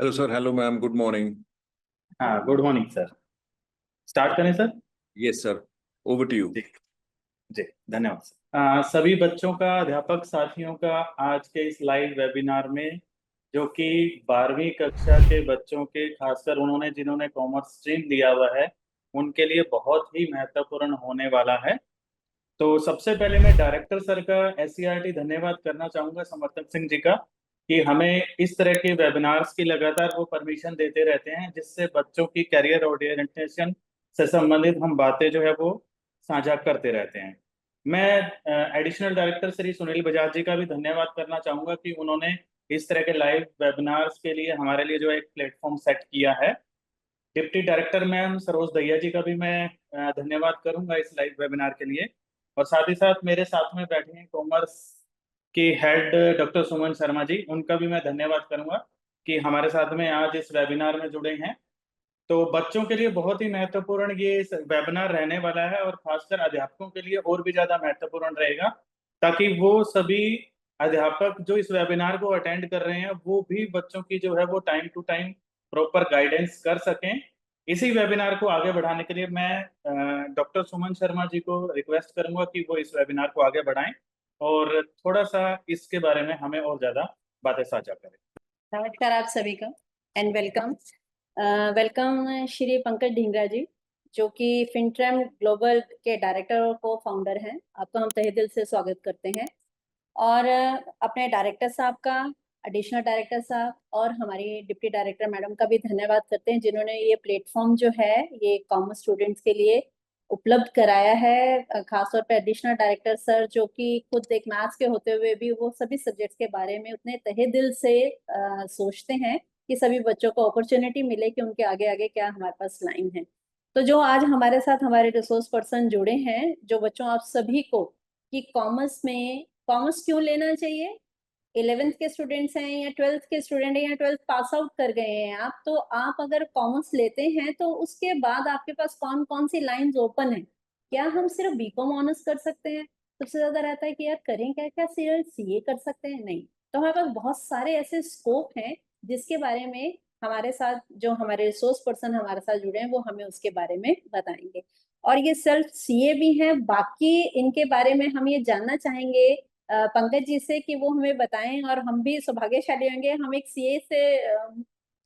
Hello sir. Hello ma'am, good morning. हाँ, good morning sir. Start करें sir. Yes sir, over to you. जी। जी। धन्यवाद sir. सभी बच्चों का, अध्यापक साथियों का आज के इस लाइव वेबिनार में, जो कि 12वीं कक्षा के बच्चों के, खासकर उन्होंने जिन्होंने कॉमर्स स्ट्रीम लिया हुआ है, उनके लिए बहुत ही महत्वपूर्ण होने वाला है। तो सबसे पहले मैं डायरेक्टर सर का, एससीईआरटी, धन्यवाद करना चाहूंगा, समर्थक सिंह जी का, कि हमें इस तरह के वेबिनार्स की लगातार वो परमिशन देते रहते हैं, जिससे बच्चों की करियर ओरिएंटेशन से संबंधित हम बातें जो है वो साझा करते रहते हैं। मैं एडिशनल डायरेक्टर श्री सुनील बजाज जी का भी धन्यवाद करना चाहूंगा कि उन्होंने इस तरह के लाइव वेबिनार्स के लिए हमारे लिए जो एक प्लेटफॉर्म सेट किया है। Deputy director ma'am Saroj Dahiya ji का भी मैं धन्यवाद करूंगा इस लाइव वेबिनार के लिए। और साथ ही साथ मेरे साथ में बैठे हैं कॉमर्स की हेड डॉक्टर सुमन शर्मा जी, उनका भी मैं धन्यवाद करूंगा कि हमारे साथ में आज इस वेबिनार में जुड़े हैं। तो बच्चों के लिए बहुत ही महत्वपूर्ण ये इस वेबिनार रहने वाला है, और खासकर अध्यापकों के लिए और भी ज्यादा महत्वपूर्ण रहेगा, ताकि वो सभी अध्यापक जो इस वेबिनार को अटेंड कर रहे हैं वो भी बच्चों की जो है वो time to time proper guidance कर सकें। इसी वेबिनार को आगे बढ़ाने के लिए मैं डॉक्टर सुमन शर्मा जी को रिक्वेस्ट करूंगा कि वो इस वेबिनार को आगे बढ़ाएं और थोड़ा सा इसके बारे में हमें और ज्यादा बातें साझा करें। नमस्कार आप सभी का and welcome. Welcome Shri Pankaj Dhingra ji, जो कि फिनट्रेम ग्लोबल के डायरेक्टर और को फाउंडर हैं। आपका हम तहे दिल से स्वागत करते हैं। और अपने डायरेक्टर साहब का, एडिशनल डायरेक्टर साहब और हमारी डिप्टी डायरेक्टर मैडम का भी धन्यवाद करते हैं, जिन्होंने ये प्लेटफॉर्म जो है ये कॉमर्स स्टूडेंट्स के लिए उपलब्ध कराया है। खासतौर पर एडिशनल डायरेक्टर सर, जो कि खुद एक मैथ्स के होते हुए भी वो सभी सब्जेक्ट्स के बारे में उतने तहे दिल से सोचते हैं कि सभी बच्चों को अपॉर्चुनिटी मिले कि उनके आगे आगे क्या हमारे पास लाइन है। तो जो आज हमारे साथ हमारे रिसोर्स पर्सन जुड़े हैं, जो बच्चों आप सभी को कि कॉमर्स क्यों लेना चाहिए, 11th के स्टूडेंट्स हैं या 12th के स्टूडेंट हैं या 12th पास आउट कर गए हैं आप, तो आप अगर कॉमर्स लेते हैं तो उसके बाद आपके पास कौन कौन सी लाइंस ओपन है। क्या हम सिर्फ बीकॉम ऑनर्स कर सकते हैं? सबसे ज्यादा रहता है कि यार करें क्या, क्या सिर्फ सीए कर सकते हैं? नहीं, तो हमारे पास बहुत सारे ऐसे स्कोप हैं जिसके बारे में हमारे साथ जो हमारे रिसोर्स पर्सन हमारे साथ जुड़े हैं वो हमें उसके बारे में बताएंगे। और ये सेल्फ सीए भी है, बाकी इनके बारे में हम ये जानना चाहेंगे पंकज जी से कि वो हमें बताएं, और हम भी सौभाग्यशाली होंगे, हम एक सीए से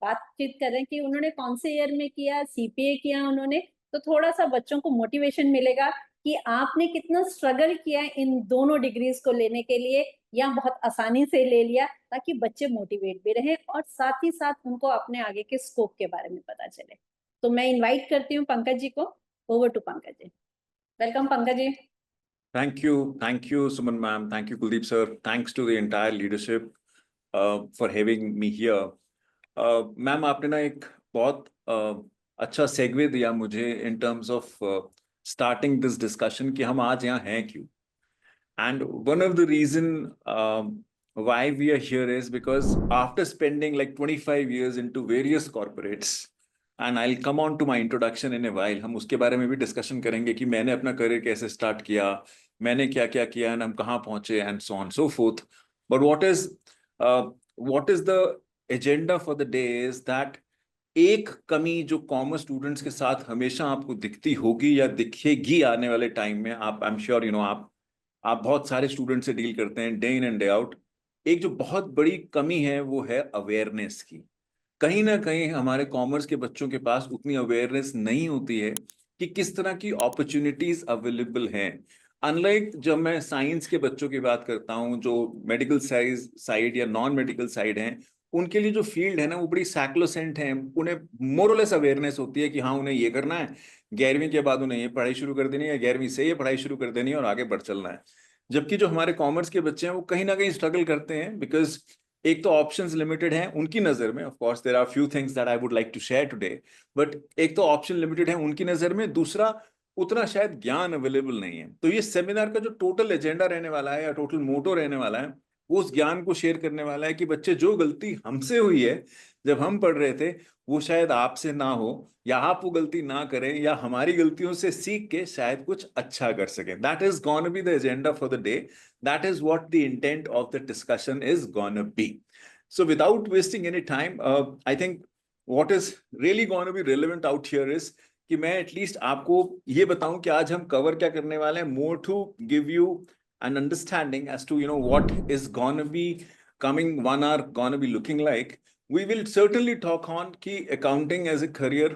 बातचीत करें कि उन्होंने कौन से ईयर में किया, सीपीए किया उन्होंने, तो थोड़ा सा बच्चों को मोटिवेशन मिलेगा कि आपने कितना स्ट्रगल किया इन दोनों डिग्रीज को लेने के लिए, या बहुत आसानी से ले लिया, ताकि बच्चे मोटिवेट भी रहें और साथ ही साथ उनको अपने आगे के स्कोप के बारे में पता चले। तो मैं इनवाइट करती हूँ पंकज जी को। Over to Pankaj ji. Welcome Pankaj ji. Thank you, Suman ma'am. Thank you, Kuldeep sir. Thanks to the entire leadership for having me here. Ma'am आपने ना एक बहुत अच्छा सेगवे दिया मुझे in terms of starting this discussion कि हम आज यहाँ हैं क्यों. And one of the reason why we are here is because after spending like 25 years into various corporates, and I'll come on to my introduction in a while, हम उसके बारे में भी डिस्कशन करेंगे कि मैंने अपना करियर कैसे स्टार्ट किया, मैंने क्या क्या किया, एंड हम कहाँ पहुंचे, and so on so fourth. But what is the agenda for the day is that एक कमी जो कॉमर्स स्टूडेंट्स के साथ हमेशा आपको दिखती होगी या दिखेगी आने वाले टाइम में, आप I am sure you know आप बहुत सारे स्टूडेंट से डील करते हैं day in and day out. एक जो बहुत बड़ी कमी है वो है अवेयरनेस की. कहीं ना कहीं हमारे कॉमर्स के बच्चों के पास उतनी अवेयरनेस नहीं होती है कि किस तरह की अपॉर्चुनिटीज अवेलेबल हैं. अनलाइक जब मैं साइंस के बच्चों की बात करता हूँ, जो मेडिकल साइड या नॉन मेडिकल साइड हैं, उनके लिए जो फील्ड है ना वो बड़ी सैक्लोसेंट है. उन्हें मोरलेस अवेयरनेस होती है कि हाँ उन्हें ये करना है, 11वीं के बाद उन्हें ये पढ़ाई शुरू कर देनी है, 11वीं से ये पढ़ाई शुरू कर देनी है और आगे बढ़ चलना है. जबकि जो हमारे कॉमर्स के बच्चे हैं वो कहीं ना कहीं स्ट्रगल करते हैं, बिकॉज एक तो ऑप्शंस लिमिटेड हैं उनकी नजर में. Of course there are few things that I would like to share today, but एक तो ऑप्शन लिमिटेड है उनकी नजर में, दूसरा उतना शायद ज्ञान अवेलेबल नहीं है. तो ये सेमिनार का जो टोटल एजेंडा रहने वाला है या टोटल मोटो रहने वाला है, वो उस ज्ञान को शेयर करने वाला है कि बच्चे जो गलती हमसे हुई है जब हम पढ़ रहे थे वो शायद आपसे ना हो, या आप वो गलती ना करें, या हमारी गलतियों से सीख के शायद कुछ अच्छा कर सकें. That is gonna be the agenda for the day. That is what the intent of the discussion is gonna be. So without wasting any time, I think what is really going to be relevant out here is कि मैं at least आपको ये बताऊं कि आज हम cover क्या करने वाले हैं, more to give you an understanding as to what is gonna be coming 1 hour gonna be looking like. We will certainly talk on कि accounting as a career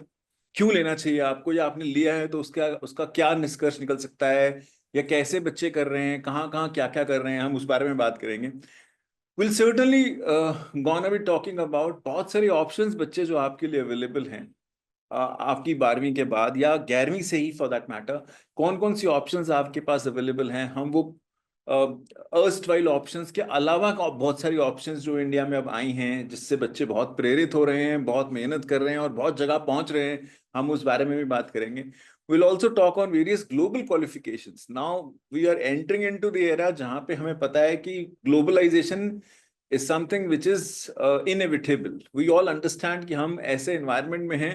क्यों लेना चाहिए आपको, या आपने लिया है तो उसका क्या निष्कर्ष निकल सकता है, या कैसे बच्चे कर रहे हैं, कहाँ कहाँ क्या क्या कर रहे हैं, हम उस बारे में बात करेंगे. We'll certainly gonna be talking about बहुत सारी ऑप्शंस बच्चे जो आपके लिए अवेलेबल हैं आपकी 12वीं के बाद या 11वीं से ही फॉर दैट मैटर. कौन कौन सी ऑप्शंस आपके पास अवेलेबल हैं, हम वो अर्स्ट वाइल ऑप्शंस के अलावा बहुत सारी ऑप्शंस जो इंडिया में अब आई हैं जिससे बच्चे बहुत प्रेरित हो रहे हैं, बहुत मेहनत कर रहे हैं और बहुत जगह पहुंच रहे हैं, हम उस बारे में भी बात करेंगे. We'll also talk on various global qualifications. Now we are entering into the era जहां पे हमें पता है कि globalization is something which is inevitable. We all understand कि हम ऐसे environment में हैं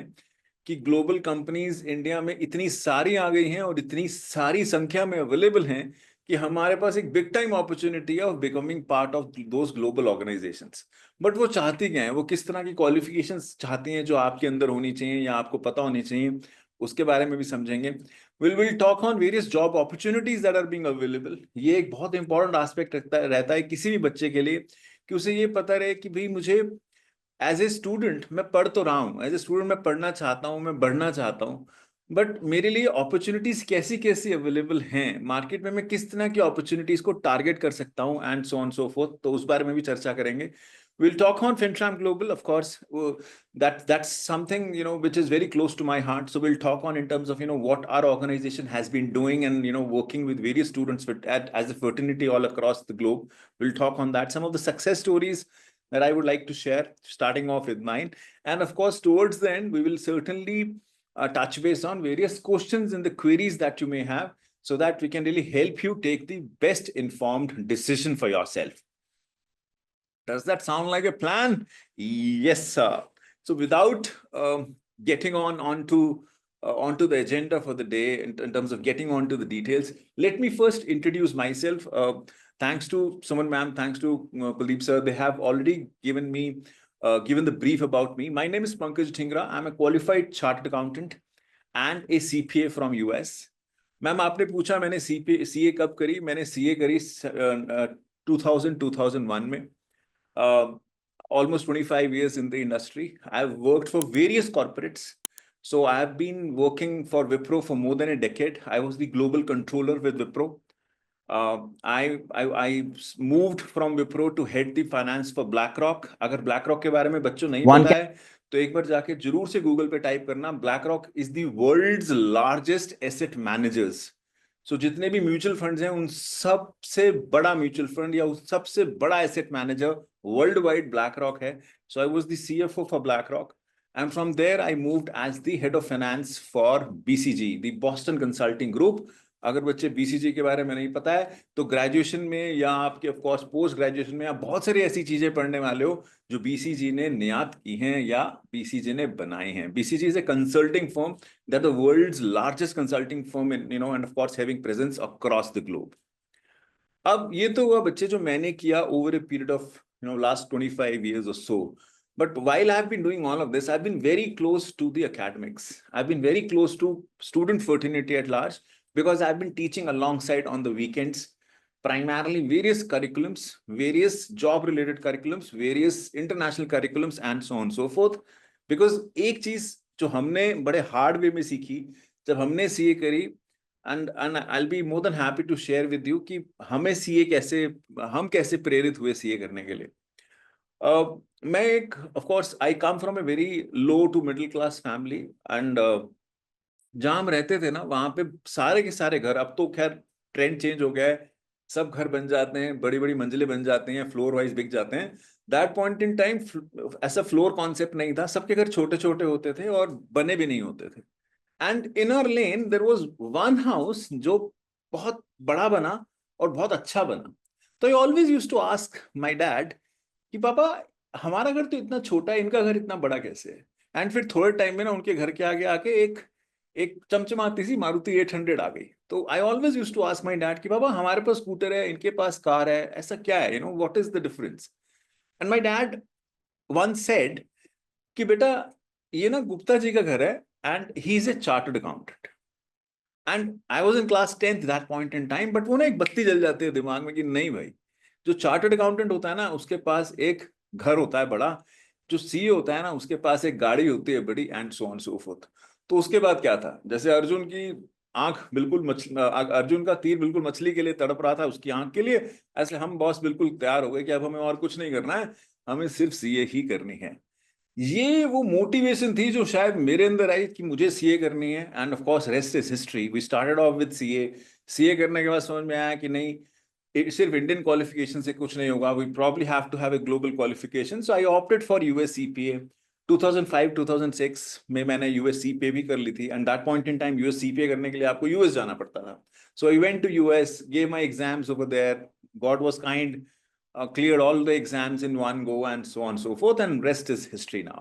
कि ग्लोबल कंपनीज इंडिया में इतनी सारी आ गई हैं और इतनी सारी संख्या में अवेलेबल हैं कि हमारे पास एक बिग टाइम अपॉर्चुनिटी है of becoming part of those global organisations. But वो चाहती क्या है, वो किस तरह की क्वालिफिकेशंस चाहती हैं जो आपके अंदर होनी चाहिए या आपको पता होनी चाहिए, उसके बारे में भी समझेंगे. Will talk on various job opportunities that are being available. ये एक बहुत इंपॉर्टेंट एस्पेक्ट रहता है किसी भी बच्चे के लिए कि उसे ये पता रहे कि भाई मुझे एज ए स्टूडेंट मैं पढ़ तो रहा हूँ, एज ए स्टूडेंट मैं पढ़ना चाहता हूँ, मैं बढ़ना चाहता हूँ, बट मेरे लिए अपॉर्चुनिटीज कैसी कैसी अवेलेबल हैं मार्केट में, मैं किस तरह की अपॉर्चुनिटीज को टारगेट कर सकता हूँ and so on so fourth. तो उस बारे में भी चर्चा करेंगे. We'll talk on FinTram Global, of course. That's something which is very close to my heart. So we'll talk on in terms of what our organization has been doing and working with various students as a fraternity all across the globe. We'll talk on that. Some of the success stories that I would like to share, starting off with mine. And of course, towards the end, we will certainly touch base on various questions and the queries that you may have so that we can really help you take the best informed decision for yourself. Does that sound like a plan? Yes, sir. So without getting onto the agenda for the day in terms of getting on to the details, let me first introduce myself. Thanks to Suman ma'am, thanks to Kuldeep sir, they have already given the brief about me. My name is Pankaj Dhingra. I'm a qualified chartered accountant and a CPA from US. Ma'am आपने पूछा मैंने CA कब करी, मैंने CA करी 2001 में. Almost 25 years in the industry. I've worked for various corporates. So I have been working for Wipro for more than a decade. I was the global controller with Wipro. I moved from Wipro to head the finance for BlackRock. अगर BlackRock के बारे में बच्चों नहीं पता है तो एक बार जाके जरूर से Google पे टाइप करना. BlackRock is the world's largest asset managers. So जितने भी म्यूचुअल फंड्स हैं उन सबसे बड़ा म्यूचुअल फंड या उस सबसे बड़ा asset manager world wide BlackRock है. So I was the CFO for BlackRock, and from there I moved as the head of finance for BCG, the Boston Consulting Group. अगर बच्चे BCG के बारे में नहीं पता है तो ग्रेजुएशन में या आपके ऑफ कोर्स पोस्ट ग्रेजुएशन में आप बहुत सारी ऐसी चीजें पढ़ने वाले हो जो BCG ने नियात की हैं या BCG ने बनाई हैं. BCG is a consulting firm that the world's largest consulting firm in, and of course having presence across the globe. अब ये तो हुआ बच्चे जो मैंने किया over a period of last 25 years or so. But while I've been doing all of this, I've been very close to the academics. I've been very close to student fraternity at large because I've been teaching alongside on the weekends, primarily various curriculums, various job-related curriculums, various international curriculums, and so on and so forth. Because एक चीज जो हमने बड़े hard way में सीखी जब हमने CA करी, and I'll be more than happy to share with you कि हमें हम कैसे प्रेरित हुए CA करने के लिए. मैं एक of course I come from a very low to middle class family and जहाँ हम रहते थे ना वहां पे सारे के सारे घर, अब तो खैर ट्रेंड चेंज हो गया है, सब घर बन जाते हैं, बड़ी बड़ी मंजिलें बन जाती हैं, फ्लोर वाइज बिक जाते हैं. दैट पॉइंट इन टाइम ऐसा फ्लोर कॉन्सेप्ट नहीं था, सबके घर छोटे छोटे होते थे और बने भी नहीं होते थे. And in our lane there was one house जो बहुत बड़ा बना और बहुत अच्छा बना. तो I always used to ask my dad कि पापा हमारा घर तो इतना छोटा है, इनका घर इतना बड़ा कैसे है. एंड फिर थोड़े टाइम में ना उनके घर के आगे आके एक चमचमाती सी मारुति 800 आ गई. तो I always used to ask my dad कि पापा हमारे पास स्कूटर है, इनके पास कार है, ऐसा क्या है, what is the difference. And my dad once said कि बेटा ये ना गुप्ता जी का घर है and he is a chartered accountant. And I was in class 10th that point in time, but वो ना एक बत्ती जल जाती है दिमाग में कि नहीं भाई, जो चार्टर्ड अकाउंटेंट होता है ना उसके पास एक घर होता है बड़ा, जो सीए होता है ना उसके पास एक गाड़ी होती है बड़ी, and so on so fourth. तो उसके बाद क्या था, जैसे अर्जुन की आंख बिल्कुल अर्जुन का तीर बिल्कुल मछली के लिए तड़प रहा था उसकी आंख के लिए, ऐसे हम बॉस बिल्कुल तैयार हो गए कि अब हमें और कुछ नहीं करना है, हमें सिर्फ सीए ही करनी है. ये वो मोटिवेशन थी जो शायद मेरे अंदर आई कि मुझे सीए करनी है. And of course rest is history. We started off with CA. CA करने के बाद समझ में आया कि नहीं, सिर्फ इंडियन क्वालिफिकेशन से कुछ नहीं होगा, we probably have to have a global qualification. So I opted for US CPA. 2005-2006 में मैंने यूएस सीपीए भी कर ली थी. And that point in time US CPA करने के लिए आपको यूएस जाना पड़ता था. So I went to US, gave my exams over there, God was kind, cleared all the exams in one go, and so on so forth, and rest is history now.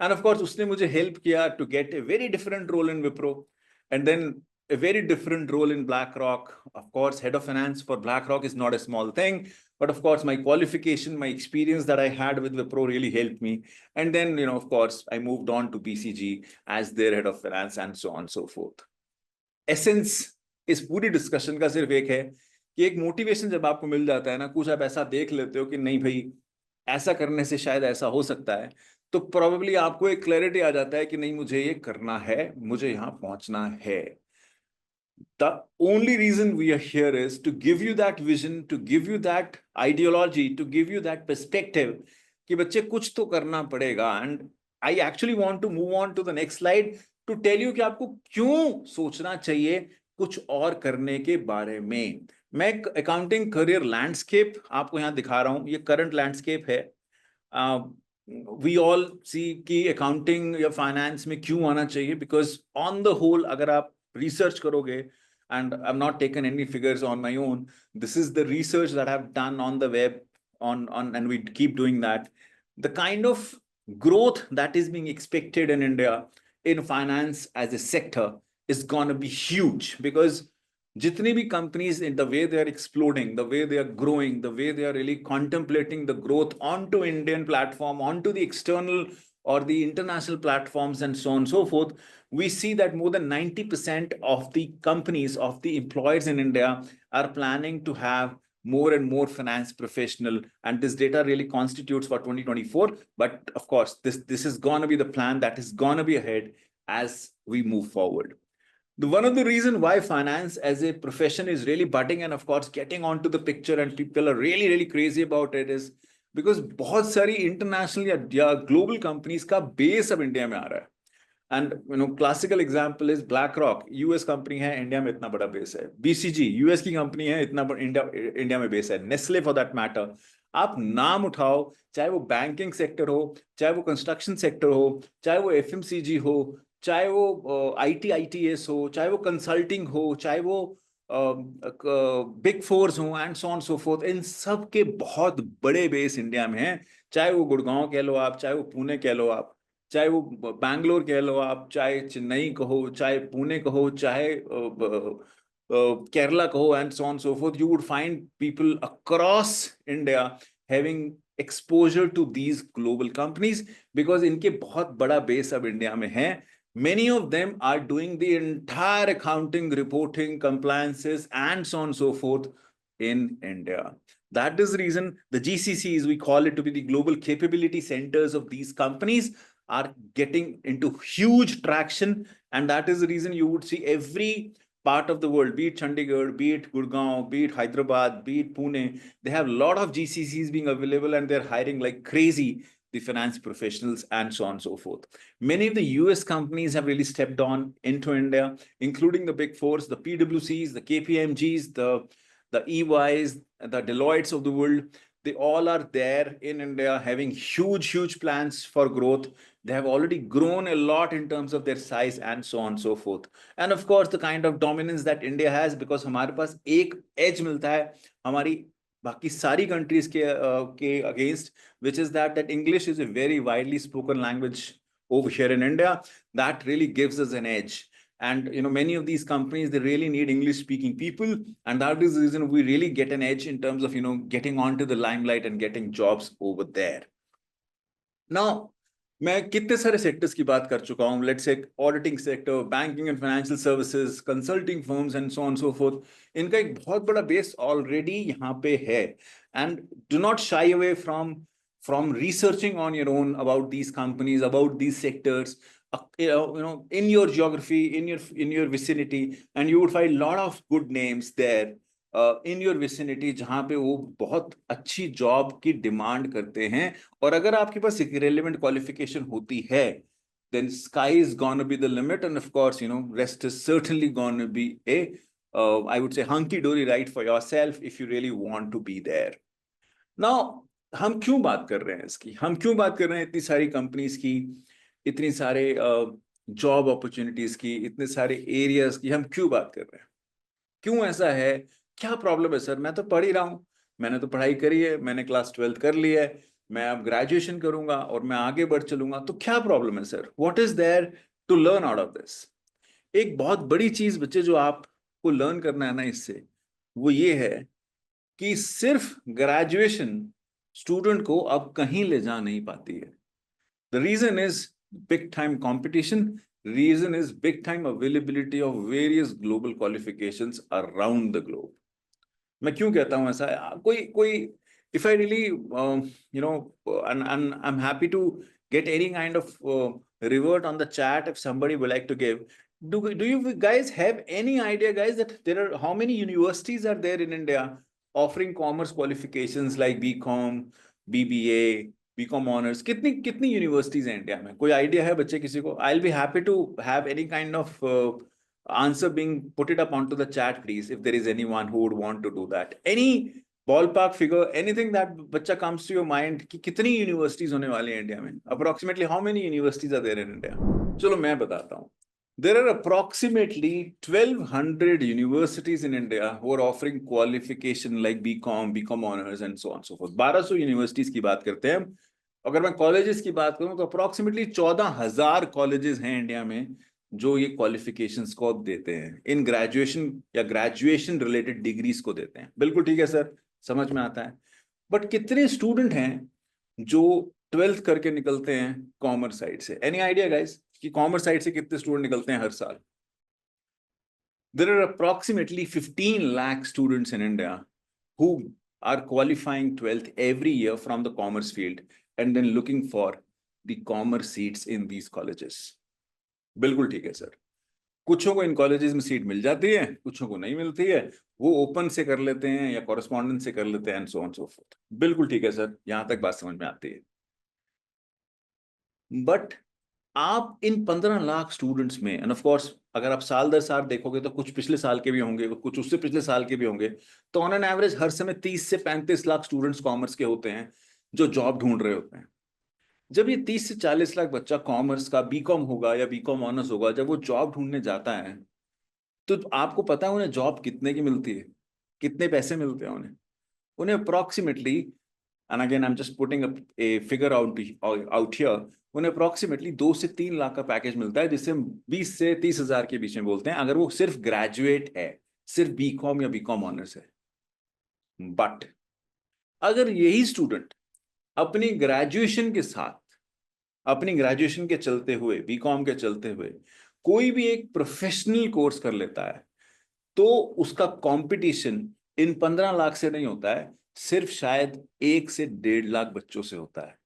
And of course उसने मुझे help किया to get a very different role in Wipro, and then a very different role in BlackRock. Of course head of finance for BlackRock is not a small thing, but of course my qualification, my experience that I had with Wipro really helped me. And then of course I moved on to BCG as their head of finance, and so on so forth. Essence इस पूरी discussion का सिर्फ एक है कि एक motivation जब आपको मिल जाता है ना, कुछ आप ऐसा देख लेते हो कि नहीं भाई ऐसा करने से शायद ऐसा हो सकता है, तो प्रोबेबली आपको एक क्लैरिटी आ जाता है कि नहीं मुझे ये करना है, मुझे यहाँ पहुंचना है. The only reason we are here is to give you that vision, to give you that ideology, to give you that perspective कि बच्चे कुछ तो करना पड़ेगा. And I actually want to move on to the next slide to tell you कि आपको क्यों सोचना चाहिए कुछ और करने के बारे में. मैं अकाउंटिंग करियर लैंडस्केप आपको यहाँ दिखा रहा हूँ. ये करंट लैंडस्केप है. वी ऑल सी कि अकाउंटिंग या फाइनेंस में क्यों आना चाहिए, बिकॉज ऑन द होल अगर आप रिसर्च करोगे, and I am not taken any figures on my own, this is the research that I have done on the web on and we keep doing that. The kind of growth that is being expected in India in finance as a sector is going to be huge, because jitni bhi companies, in the way they are exploding, the way they are growing, the way they are really contemplating the growth onto Indian platform, onto the external or the international platforms, and so on and so forth, we see that more than 90% of the companies, of the employers in India are planning to have more and more finance professional, and this data really constitutes for 2024. But of course, this is going to be the plan that is going to be ahead as we move forward. One of the reasons why finance as a profession is really budding and of course getting onto the picture and people are really crazy about it is because बहुत सारी international या global companies का base अब India में आ रहा है. And classical example is BlackRock, US company है, India में इतना बड़ा बेस है. BCG, US की कंपनी है, इतना इंडिया में बेस है. Nestle for that matter. आप नाम उठाओ, चाहे वो बैंकिंग सेक्टर हो, चाहे वो कंस्ट्रक्शन सेक्टर हो, चाहे वो FMCG हो, चाहे वो ITS हो, चाहे वो कंसल्टिंग हो, चाहे वो बिग फोर्स हो, and so on so forth, इन सब के बहुत बड़े बेस इंडिया में हैं. चाहे वो गुड़गांव कह लो आप, चाहे वो पुणे कह लो आप, चाहे वो बैंगलोर कह लो आप, चाहे चेन्नई कहो, चाहे पुणे कहो, चाहे केरला कहो, and so on so fourth. You would find people across India having exposure to these global companies because इनके बहुत बड़ा बेस अब इंडिया में है. Many of them are doing the entire accounting, reporting, compliances, and so on and so forth in India. That is the reason the GCCs, we call it to be the global capability centers of these companies, are getting into huge traction. And that is the reason you would see every part of the world, be it Chandigarh, be it Gurgaon, be it Hyderabad, be it Pune, they have a lot of GCCs being available and they're hiring like crazy the finance professionals, and so on and so forth. Many of the US companies have really stepped on into India, including the big fours, the PwCs, the KPMGs, the EYs, the Deloittes of the world. They all are there in India having huge plans for growth. They have already grown a lot in terms of their size, and so on and so forth. And of course, the kind of dominance that India has, because हमारे पास एक edge मिलता है हमारी बाकी सारी countries के against, which is that English is a very widely spoken language over here in India. That really gives us an edge. And many of these companies, they really need English speaking people, and that is the reason we really get an edge in terms of getting onto the limelight and getting jobs over there. Now मैं कितने सारे sectors की बात कर चुका हूँ, let's say auditing sector, banking and financial services, consulting firms and so on so fourth. इनका एक बहुत बड़ा बेस ऑलरेडी यहाँ पे है, and do not shy away from researching on your own about these companies, about these sectors, in your geography, in your vicinity, and you would find a lot of good names there in your vicinity, जहाँ पे वो बहुत अच्छी job की demand करते हैं। और अगर आपके पास एक relevant qualification होती है, then sky is gonna be the limit, and of course, rest is certainly gonna be a I would say hunky-dory ride for yourself if you really want to be there. Now, हम क्यों बात कर रहे हैं इसकी, हम क्यों बात कर रहे हैं इतनी सारी कंपनीज की, इतनी सारे जॉब अपॉर्चुनिटीज की, इतने सारे एरियाज की हम क्यों बात कर रहे हैं? क्यों ऐसा है? क्या प्रॉब्लम है सर? मैं तो पढ़ ही रहा हूँ, मैंने तो पढ़ाई करी है, मैंने क्लास 12 कर ली है, मैं अब ग्रेजुएशन करूंगा और मैं आगे बढ़ चलूंगा, तो क्या प्रॉब्लम है sir? What is there to learn out of this? एक बहुत बड़ी चीज बच्चे जो आपको लर्न करना है ना इससे, वो ये है कि सिर्फ ग्रेजुएशन स्टूडेंट को अब कहीं ले जा नहीं पाती है। The reason is big time competition, reason is big time availability of various global qualifications around the globe. मैं क्यों कहता हूं ऐसा? कोई if I really and I'm happy to get any kind of revert on the chat if somebody would like to give. Do you guys have any idea, guys, that there are how many universities are there in India offering commerce qualifications like BCom, BBA, BCom honors? कितनी universities हैं India में? कोई idea है बच्चे किसी को? I'll be happy to have any kind of answer being put it up onto the chat, please, if there is anyone who would want to do that. Any ballpark figure, anything that बच्चा comes to your mind कि कितनी universities होने वाली हैं India में? Approximately how many universities are there in India? चलो मैं बताता हूँ. There are approximately 1,200 universities in India who are offering qualification like BCom, BCom honors and so on so forth. 1200 universities की बात करते हैं. अगर मैं colleges की बात करूं तो approximately 14,000 colleges हैं इंडिया में जो ये क्वालिफिकेशंस को देते हैं, इन ग्रेजुएशन या ग्रेजुएशन रिलेटेड डिग्रीज को देते हैं। बिल्कुल ठीक है सर, समझ में आता है। बट कितने स्टूडेंट हैं जो 12th करके निकलते हैं कॉमर्स साइड से? एनी आइडिया गाइस कि कॉमर्स साइड से कितने स्टूडेंट निकलते हैं हर साल? There are approximately 15 lakh students in India who are qualifying 12th every year from the commerce field and then looking for the commerce seats in these colleges. बिल्कुल ठीक है सर, कुछों को इन कॉलेजेस में सीट मिल जाती है, कुछों को नहीं मिलती है, वो ओपन से कर लेते हैं या कॉरेस्पॉन्डेंस से कर लेते हैं and so on so fourth. बिल्कुल ठीक है सर, यहां तक बात समझ में आती है। बट आप इन 15 लाख स्टूडेंट्स में, एंड ऑफ कोर्स अगर आप साल दर साल देखोगे तो कुछ पिछले साल के भी होंगे, कुछ उससे पिछले साल के भी होंगे, तो ऑन एन एवरेज हर समय 30 से 35 लाख स्टूडेंट्स कॉमर्स के होते हैं जो जॉब ढूंढ रहे होते हैं। जब ये 30 से 40 लाख बच्चा कॉमर्स का बीकॉम होगा या बीकॉम ऑनर्स होगा, जब वो जॉब ढूंढने जाता है तो आपको पता है उन्हें जॉब कितने की मिलती है, कितने पैसे मिलते हैं उन्हें approximately, and again I am just putting a figure out here, उन्हें अप्रोक्सीमेटली 2 से 3 लाख का पैकेज मिलता है, जिससे 20 से 30 हजार के बीच में बोलते हैं, अगर वो सिर्फ ग्रेजुएट है, सिर्फ बीकॉम या बीकॉम ऑनर्स है। बट अगर यही स्टूडेंट अपनी ग्रेजुएशन के साथ, अपनी ग्रेजुएशन के चलते हुए, बीकॉम के चलते हुए कोई भी एक प्रोफेशनल कोर्स कर लेता है, तो उसका कंपटीशन इन 15 लाख से नहीं होता है, सिर्फ शायद 1 से 1.5 लाख बच्चों से होता है।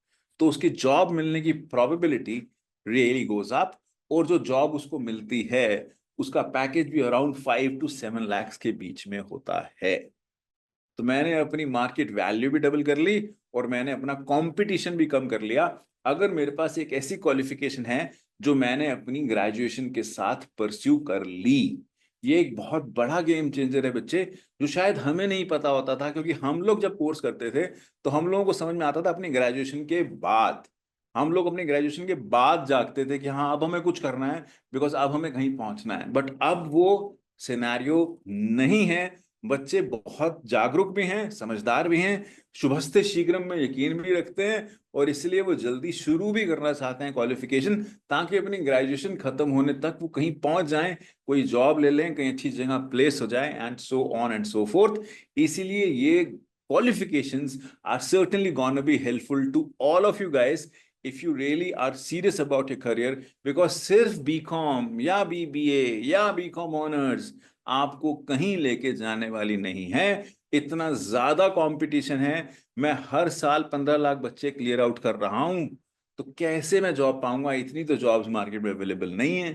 तो उसकी जॉब मिलने की प्रोबेबिलिटी रियली गोज अप, और जो जॉब उसको मिलती है उसका पैकेज भी अराउंड 5 to 7 लाख के बीच में होता है। तो मैंने अपनी मार्केट वैल्यू भी डबल कर ली और मैंने अपना कंपटीशन भी कम कर लिया, अगर मेरे पास एक ऐसी क्वालिफिकेशन है जो मैंने अपनी ग्रेजुएशन के साथ परस्यू कर ली। ये एक बहुत बड़ा गेम चेंजर है बच्चे, जो शायद हमें नहीं पता होता था, क्योंकि हम लोग जब कोर्स करते थे तो हम लोगों को समझ में आता था अपनी ग्रेजुएशन के बाद। हम लोग अपनी ग्रेजुएशन के बाद जागते थे कि हाँ अब हमें कुछ करना है, बिकॉज अब हमें कहीं पहुंचना है। बट अब वो सिनेरियो नहीं है। बच्चे बहुत जागरूक भी हैं, समझदार भी हैं, शुभस्ते शीघ्रम में यकीन भी रखते हैं, और इसलिए वो जल्दी शुरू भी करना चाहते हैं क्वालिफिकेशन, ताकि अपनी ग्रेजुएशन खत्म होने तक वो कहीं पहुंच जाएं, कोई जॉब ले लें, कहीं अच्छी जगह प्लेस हो जाए, and so on and so fourth. इसीलिए ये qualifications are certainly gonna be helpful to all of you guys if you really are serious about your career, because सिर्फ BCom या BBA या BCom honors आपको कहीं लेके जाने वाली नहीं है। इतना ज्यादा कंपटीशन है। मैं हर साल 15 लाख बच्चे क्लियर आउट कर रहा हूं, तो कैसे मैं जॉब पाऊंगा? इतनी तो जॉब्स मार्केट में अवेलेबल नहीं है।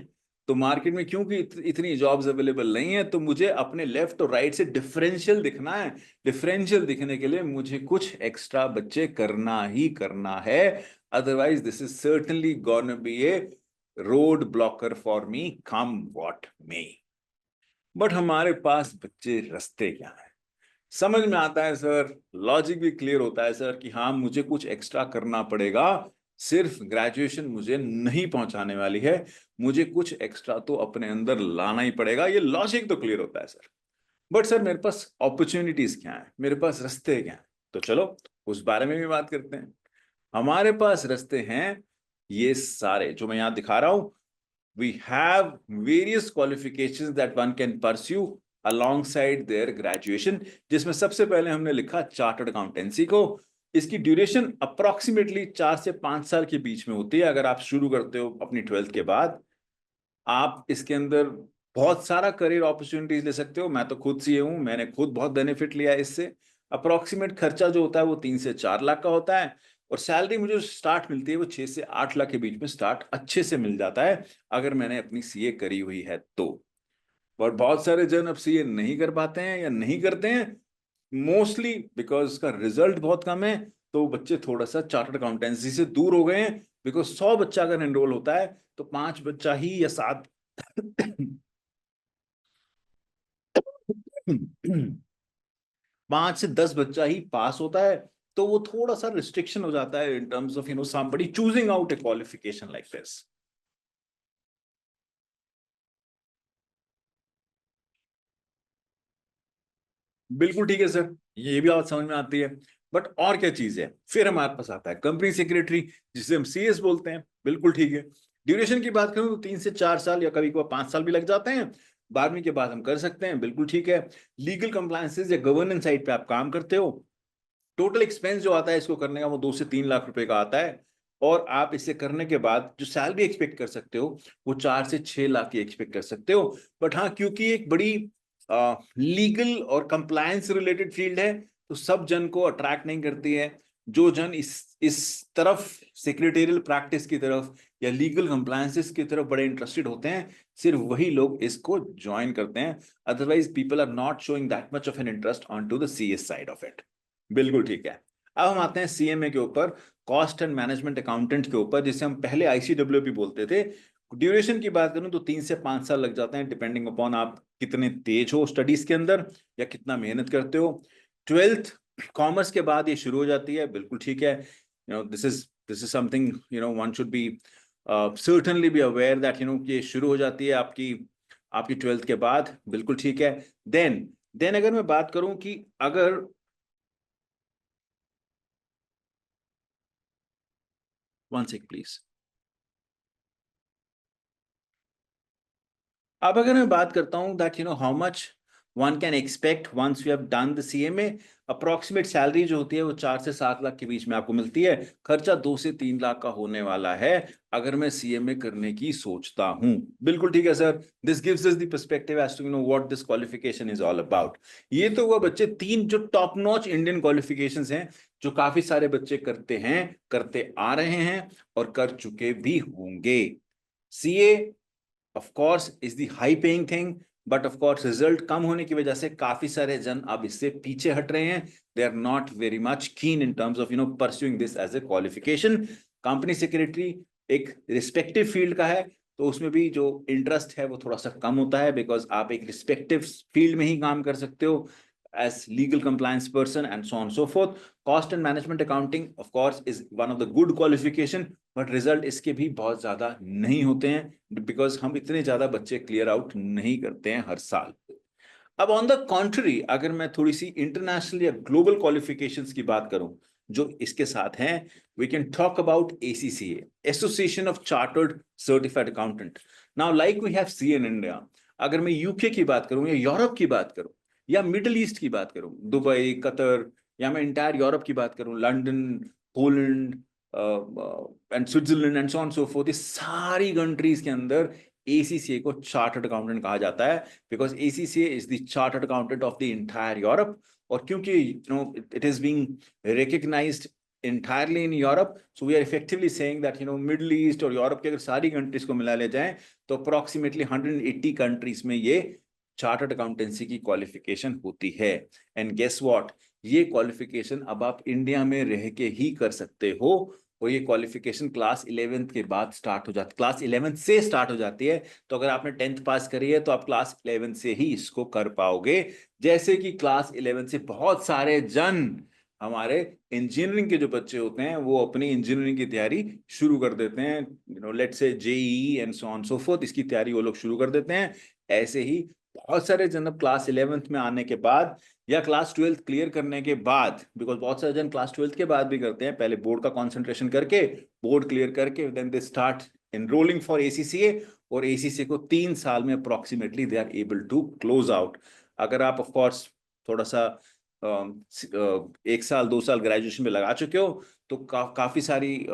तो मार्केट में क्योंकि इतनी जॉब्स अवेलेबल नहीं है, तो मुझे अपने लेफ्ट और राइट से डिफरेंशियल दिखना है। डिफरेंशियल दिखने के लिए मुझे कुछ एक्स्ट्रा बच्चे करना ही करना है, otherwise this is certainly gonna be A road blocker for me, come what may. But हमारे पास बच्चे रास्ते क्या है? समझ में आता है सर, लॉजिक भी क्लियर होता है सर कि हाँ मुझे कुछ एक्स्ट्रा करना पड़ेगा। सिर्फ ग्रेजुएशन मुझे नहीं पहुंचाने वाली है, मुझे कुछ एक्स्ट्रा तो अपने अंदर लाना ही पड़ेगा। ये लॉजिक तो क्लियर होता है सर। बट सर मेरे पास अपॉर्चुनिटीज क्या है, मेरे पास रास्ते क्या है? तो चलो उस बारे में भी बात करते हैं। हमारे पास रास्ते हैं ये सारे जो मैं यहां दिखा रहा हूं। We have various qualifications that one can pursue alongside their graduation, जिसमें सबसे पहले हमने लिखा चार्टर्ड अकाउंटेंसी को। इसकी ड्यूरेशन अप्रोक्सीमेटली 4 से 5 साल के बीच में होती है। अगर आप शुरू करते हो अपनी 12th के बाद, आप इसके अंदर बहुत सारा करियर अपॉर्चुनिटीज ले सकते हो। मैं तो खुद सीए हूं, मैंने खुद बहुत बेनिफिट लिया है इससे। अप्रोक्सीमेट खर्चा जो होता है वो 3 से 4 लाख का होता है, और सैलरी मुझे स्टार्ट मिलती है वो 6 से 8 लाख के बीच में स्टार्ट अच्छे से मिल जाता है, अगर मैंने अपनी सीए करी हुई है तो। और बहुत सारे जन अब सीए नहीं कर पाते हैं या नहीं करते हैं, मोस्टली बिकॉज उसका रिजल्ट बहुत कम है। तो बच्चे थोड़ा सा चार्टर्ड अकाउंटेंसी से दूर हो गए हैं, बिकॉज 100 बच्चा अगर एनरोल होता है तो 5 बच्चा ही या 7 5 से 10 बच्चा ही पास होता है। तो वो थोड़ा सा रिस्ट्रिक्शन हो जाता है in terms of somebody choosing out a qualification like this. बिल्कुल ठीक है सर, ये भी बात समझ में आती है। बट और क्या चीज है? फिर हमारे पास आता है कंपनी सेक्रेटरी, जिसे हम सीएस बोलते हैं। बिल्कुल ठीक है। ड्यूरेशन की बात करूं तो 3 से 4 साल या कभी कभी 5 साल भी लग जाते हैं। 12वीं के बाद हम कर सकते हैं, बिल्कुल ठीक है। लीगल कंप्लायंसेस या गवर्नेंस साइड पे आप काम करते हो। टोटल एक्सपेंस जो आता है इसको करने का वो 2 से 3 लाख रुपए का आता है, और आप इसे करने के बाद जो सैलरी एक्सपेक्ट कर सकते हो वो 4 से 6 लाख की एक्सपेक्ट कर सकते हो। बट हाँ, क्योंकि एक बड़ी लीगल और कंप्लायंस रिलेटेड फील्ड है, तो सब जन को अट्रैक्ट नहीं करती है। जो जन इस तरफ सेक्रेटेरियल प्रैक्टिस की तरफ या लीगल कंप्लायंसेस की तरफ बड़े इंटरेस्टेड होते हैं, सिर्फ वही लोग इसको ज्वाइन करते हैं। Otherwise people are not showing that much of an interest on to the CS side of it. बिल्कुल ठीक है। अब हम आते हैं सीएमए के ऊपर, कॉस्ट एंड मैनेजमेंट अकाउंटेंट के ऊपर, जिसे हम पहले आईसीडब्ल्यूपी बोलते थे। ड्यूरेशन की बात करूं तो 3 से 5 साल लग जाते हैं, डिपेंडिंग अपॉन आप कितने तेज हो स्टडीज के अंदर या कितना मेहनत करते हो। 12th कॉमर्स के बाद ये शुरू हो जाती है, बिल्कुल ठीक है। This is something one should be certainly be aware that ये शुरू हो जाती है आपकी 12th के बाद, बिल्कुल ठीक है। देन अगर मैं बात करूं कि अगर One sec, please. अब अगर मैं बात करता हूं that how much one can expect once you have done the CMA, approximate salary जो होती है वो 4 से 7 लाख के बीच में आपको मिलती है। खर्चा 2 से 3 लाख का होने वाला है अगर मैं सीएमए करने की सोचता हूं। बिल्कुल ठीक है sir. This gives us the perspective as to what this qualification is all about. ये तो हुआ बच्चे 3 जो टॉप नॉच इंडियन क्वालिफिकेशंस हैं, जो काफी सारे बच्चे करते हैं, करते आ रहे हैं और कर चुके भी होंगे। CA of course is the high paying thing, but of course result कम होने की वजह से काफी सारे जन अब इससे पीछे हट रहे हैं। They are not very much keen in terms of pursuing this as a qualification. Company secretary एक रिस्पेक्टिव फील्ड का है, तो उसमें भी जो इंटरेस्ट है वो थोड़ा सा कम होता है, बिकॉज आप एक रिस्पेक्टिव फील्ड में ही काम कर सकते हो as legal compliance person and so on and so forth. Cost and management accounting of course is one of the good qualification, but result इसके भी बहुत ज्यादा नहीं होते हैं, because हम इतने ज्यादा बच्चे क्लियर आउट नहीं करते हैं हर साल। अब ऑन द कॉन्ट्री अगर मैं थोड़ी सी इंटरनेशनल या ग्लोबल क्वालिफिकेशंस की बात करूं जो इसके साथ हैं, we can talk about ACCA, association of chartered certified accountant. Now like we have see in India, अगर मैं यूके की बात करूं या यूरोप की बात करूं या मिडिल ईस्ट की बात करूं, दुबई, कतर, या मैं इंटायर यूरोप की बात करूं, London, Poland, and Switzerland and so on so fourth, इस सारी कंट्रीज के अंदर ACCA को चार्टर्ड अकाउंटेंट कहा जाता है, because ACCA is the chartered accountant of the entire Europe. और क्योंकि it is being recognised entirely in Europe, so we are effectively saying that Middle East और यूरोप के अगर सारी कंट्रीज को मिला ले जाएं तो अप्रोक्सीमेटली 180 कंट्रीज में ये चार्टर्ड अकाउंटेंसी की क्वालिफिकेशन होती है। एंड गेस व्हाट, ये क्वालिफिकेशन अब आप इंडिया में रह के ही कर सकते हो, और ये क्वालिफिकेशन क्लास 11th के बाद स्टार्ट हो जाती, क्लास 11th से स्टार्ट हो जाती है। तो अगर आपने 10th पास करी है तो आप क्लास 11th से ही इसको कर पाओगे। जैसे कि क्लास 11th से बहुत सारे हमारे इंजीनियरिंग के जो बच्चे होते हैं वो अपनी इंजीनियरिंग की तैयारी शुरू कर देते हैं, लेट्स से JEE and so on so fourth, इसकी तैयारी वो लोग शुरू कर देते हैं। ऐसे ही बहुत सारे जन क्लास 11th में आने के बाद या क्लास 12th क्लियर करने के बाद, बिकॉज बहुत सारे जन क्लास 12th के बाद भी करते हैं, पहले बोर्ड का कॉन्सेंट्रेशन करके, बोर्ड क्लियर करके then they start enrolling for ACCA, और ACCA को 3 साल में approximately they are able to close out. अगर आप ऑफ कोर्स थोड़ा सा 1 साल 2 साल ग्रेजुएशन में लगा चुके हो तो काफी सारी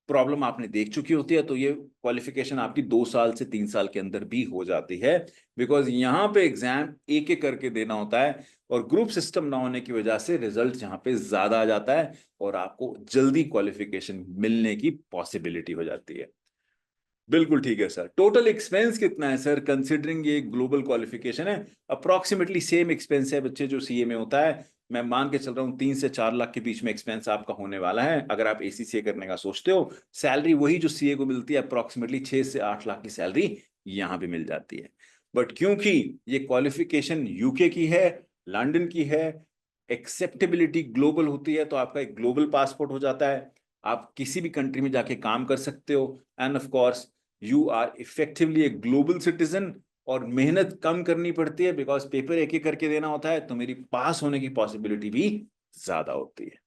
प्रॉब्लम आपने देख चुकी होती है, तो ये क्वालिफिकेशन आपकी 2 साल से 3 साल के अंदर भी हो जाती है, बिकॉज यहाँ पे एग्जाम एक एक करके देना होता है, और ग्रुप सिस्टम ना होने की वजह से रिजल्ट यहाँ पे ज्यादा आ जाता है और आपको जल्दी क्वालिफिकेशन मिलने की पॉसिबिलिटी हो जाती है। बिल्कुल ठीक है सर। टोटल एक्सपेंस कितना है सर, कंसिडरिंग ये ग्लोबल क्वालिफिकेशन है? अप्रोक्सीमेटली सेम एक्सपेंस है बच्चे जो CA में होता है, मैं मान के चल रहा हूँ 3 से 4 लाख के बीच में एक्सपेंस आपका होने वाला है अगर आप ACCA करने का सोचते हो। सैलरी वही जो CA को मिलती है, अप्रोक्सीमेटली 6 से 8 लाख की सैलरी यहाँ भी मिल जाती है। बट क्योंकि ये क्वालिफिकेशन UK की है, लंदन की है, एक्सेप्टेबिलिटी ग्लोबल होती है, तो आपका एक ग्लोबल पासपोर्ट हो जाता है, आप किसी भी कंट्री में जाके काम कर सकते हो, and of course you are effectively a global citizen. और मेहनत कम करनी पड़ती है बिकॉज पेपर एक एक करके देना होता है, तो मेरी पास होने की पॉसिबिलिटी भी ज्यादा होती है।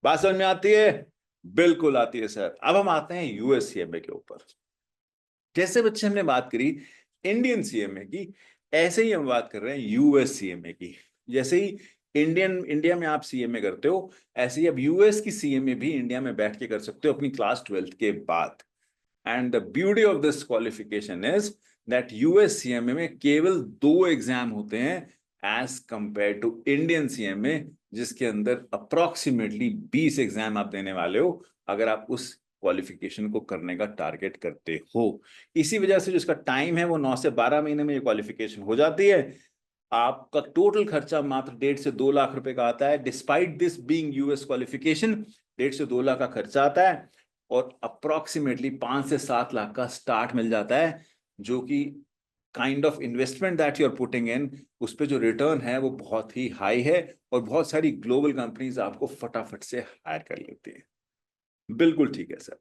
बात समझ में आती है? बिल्कुल आती है सर। अब हम आते हैं USCMA के ऊपर। जैसे बच्चे हमने बात करी इंडियन CMA की, ऐसे ही हम बात कर रहे हैं USCMA की। जैसे ही इंडिया में आप CMA करते हो, ऐसे ही अब US की CMA भी इंडिया में बैठ के कर सकते हो अपनी क्लास 12th के बाद। And the beauty of this qualification is that USCMA में केवल 2 एग्जाम होते हैं as compare to Indian CMA, जिसके अंदर अप्रोक्सीमेटली 20 एग्जाम आप देने वाले हो अगर आप उस क्वालिफिकेशन को करने का टारगेट करते हो। इसी वजह से जो इसका टाइम है वो 9 से 12 महीने में ये क्वालिफिकेशन हो जाती है। आपका टोटल खर्चा मात्र 1.5 से 2 लाख रुपए का आता है। Despite this being US qualification, 1.5 से 2 लाख का खर्चा आता है, और अप्रोक्सीमेटली 5 से 7 लाख का स्टार्ट मिल जाता है, जो कि kind of investment that you are putting in, उस पे जो रिटर्न है वो बहुत ही हाई है, और बहुत सारी ग्लोबल कंपनीज आपको फटाफट से हायर कर लेती है। बिल्कुल ठीक है सर।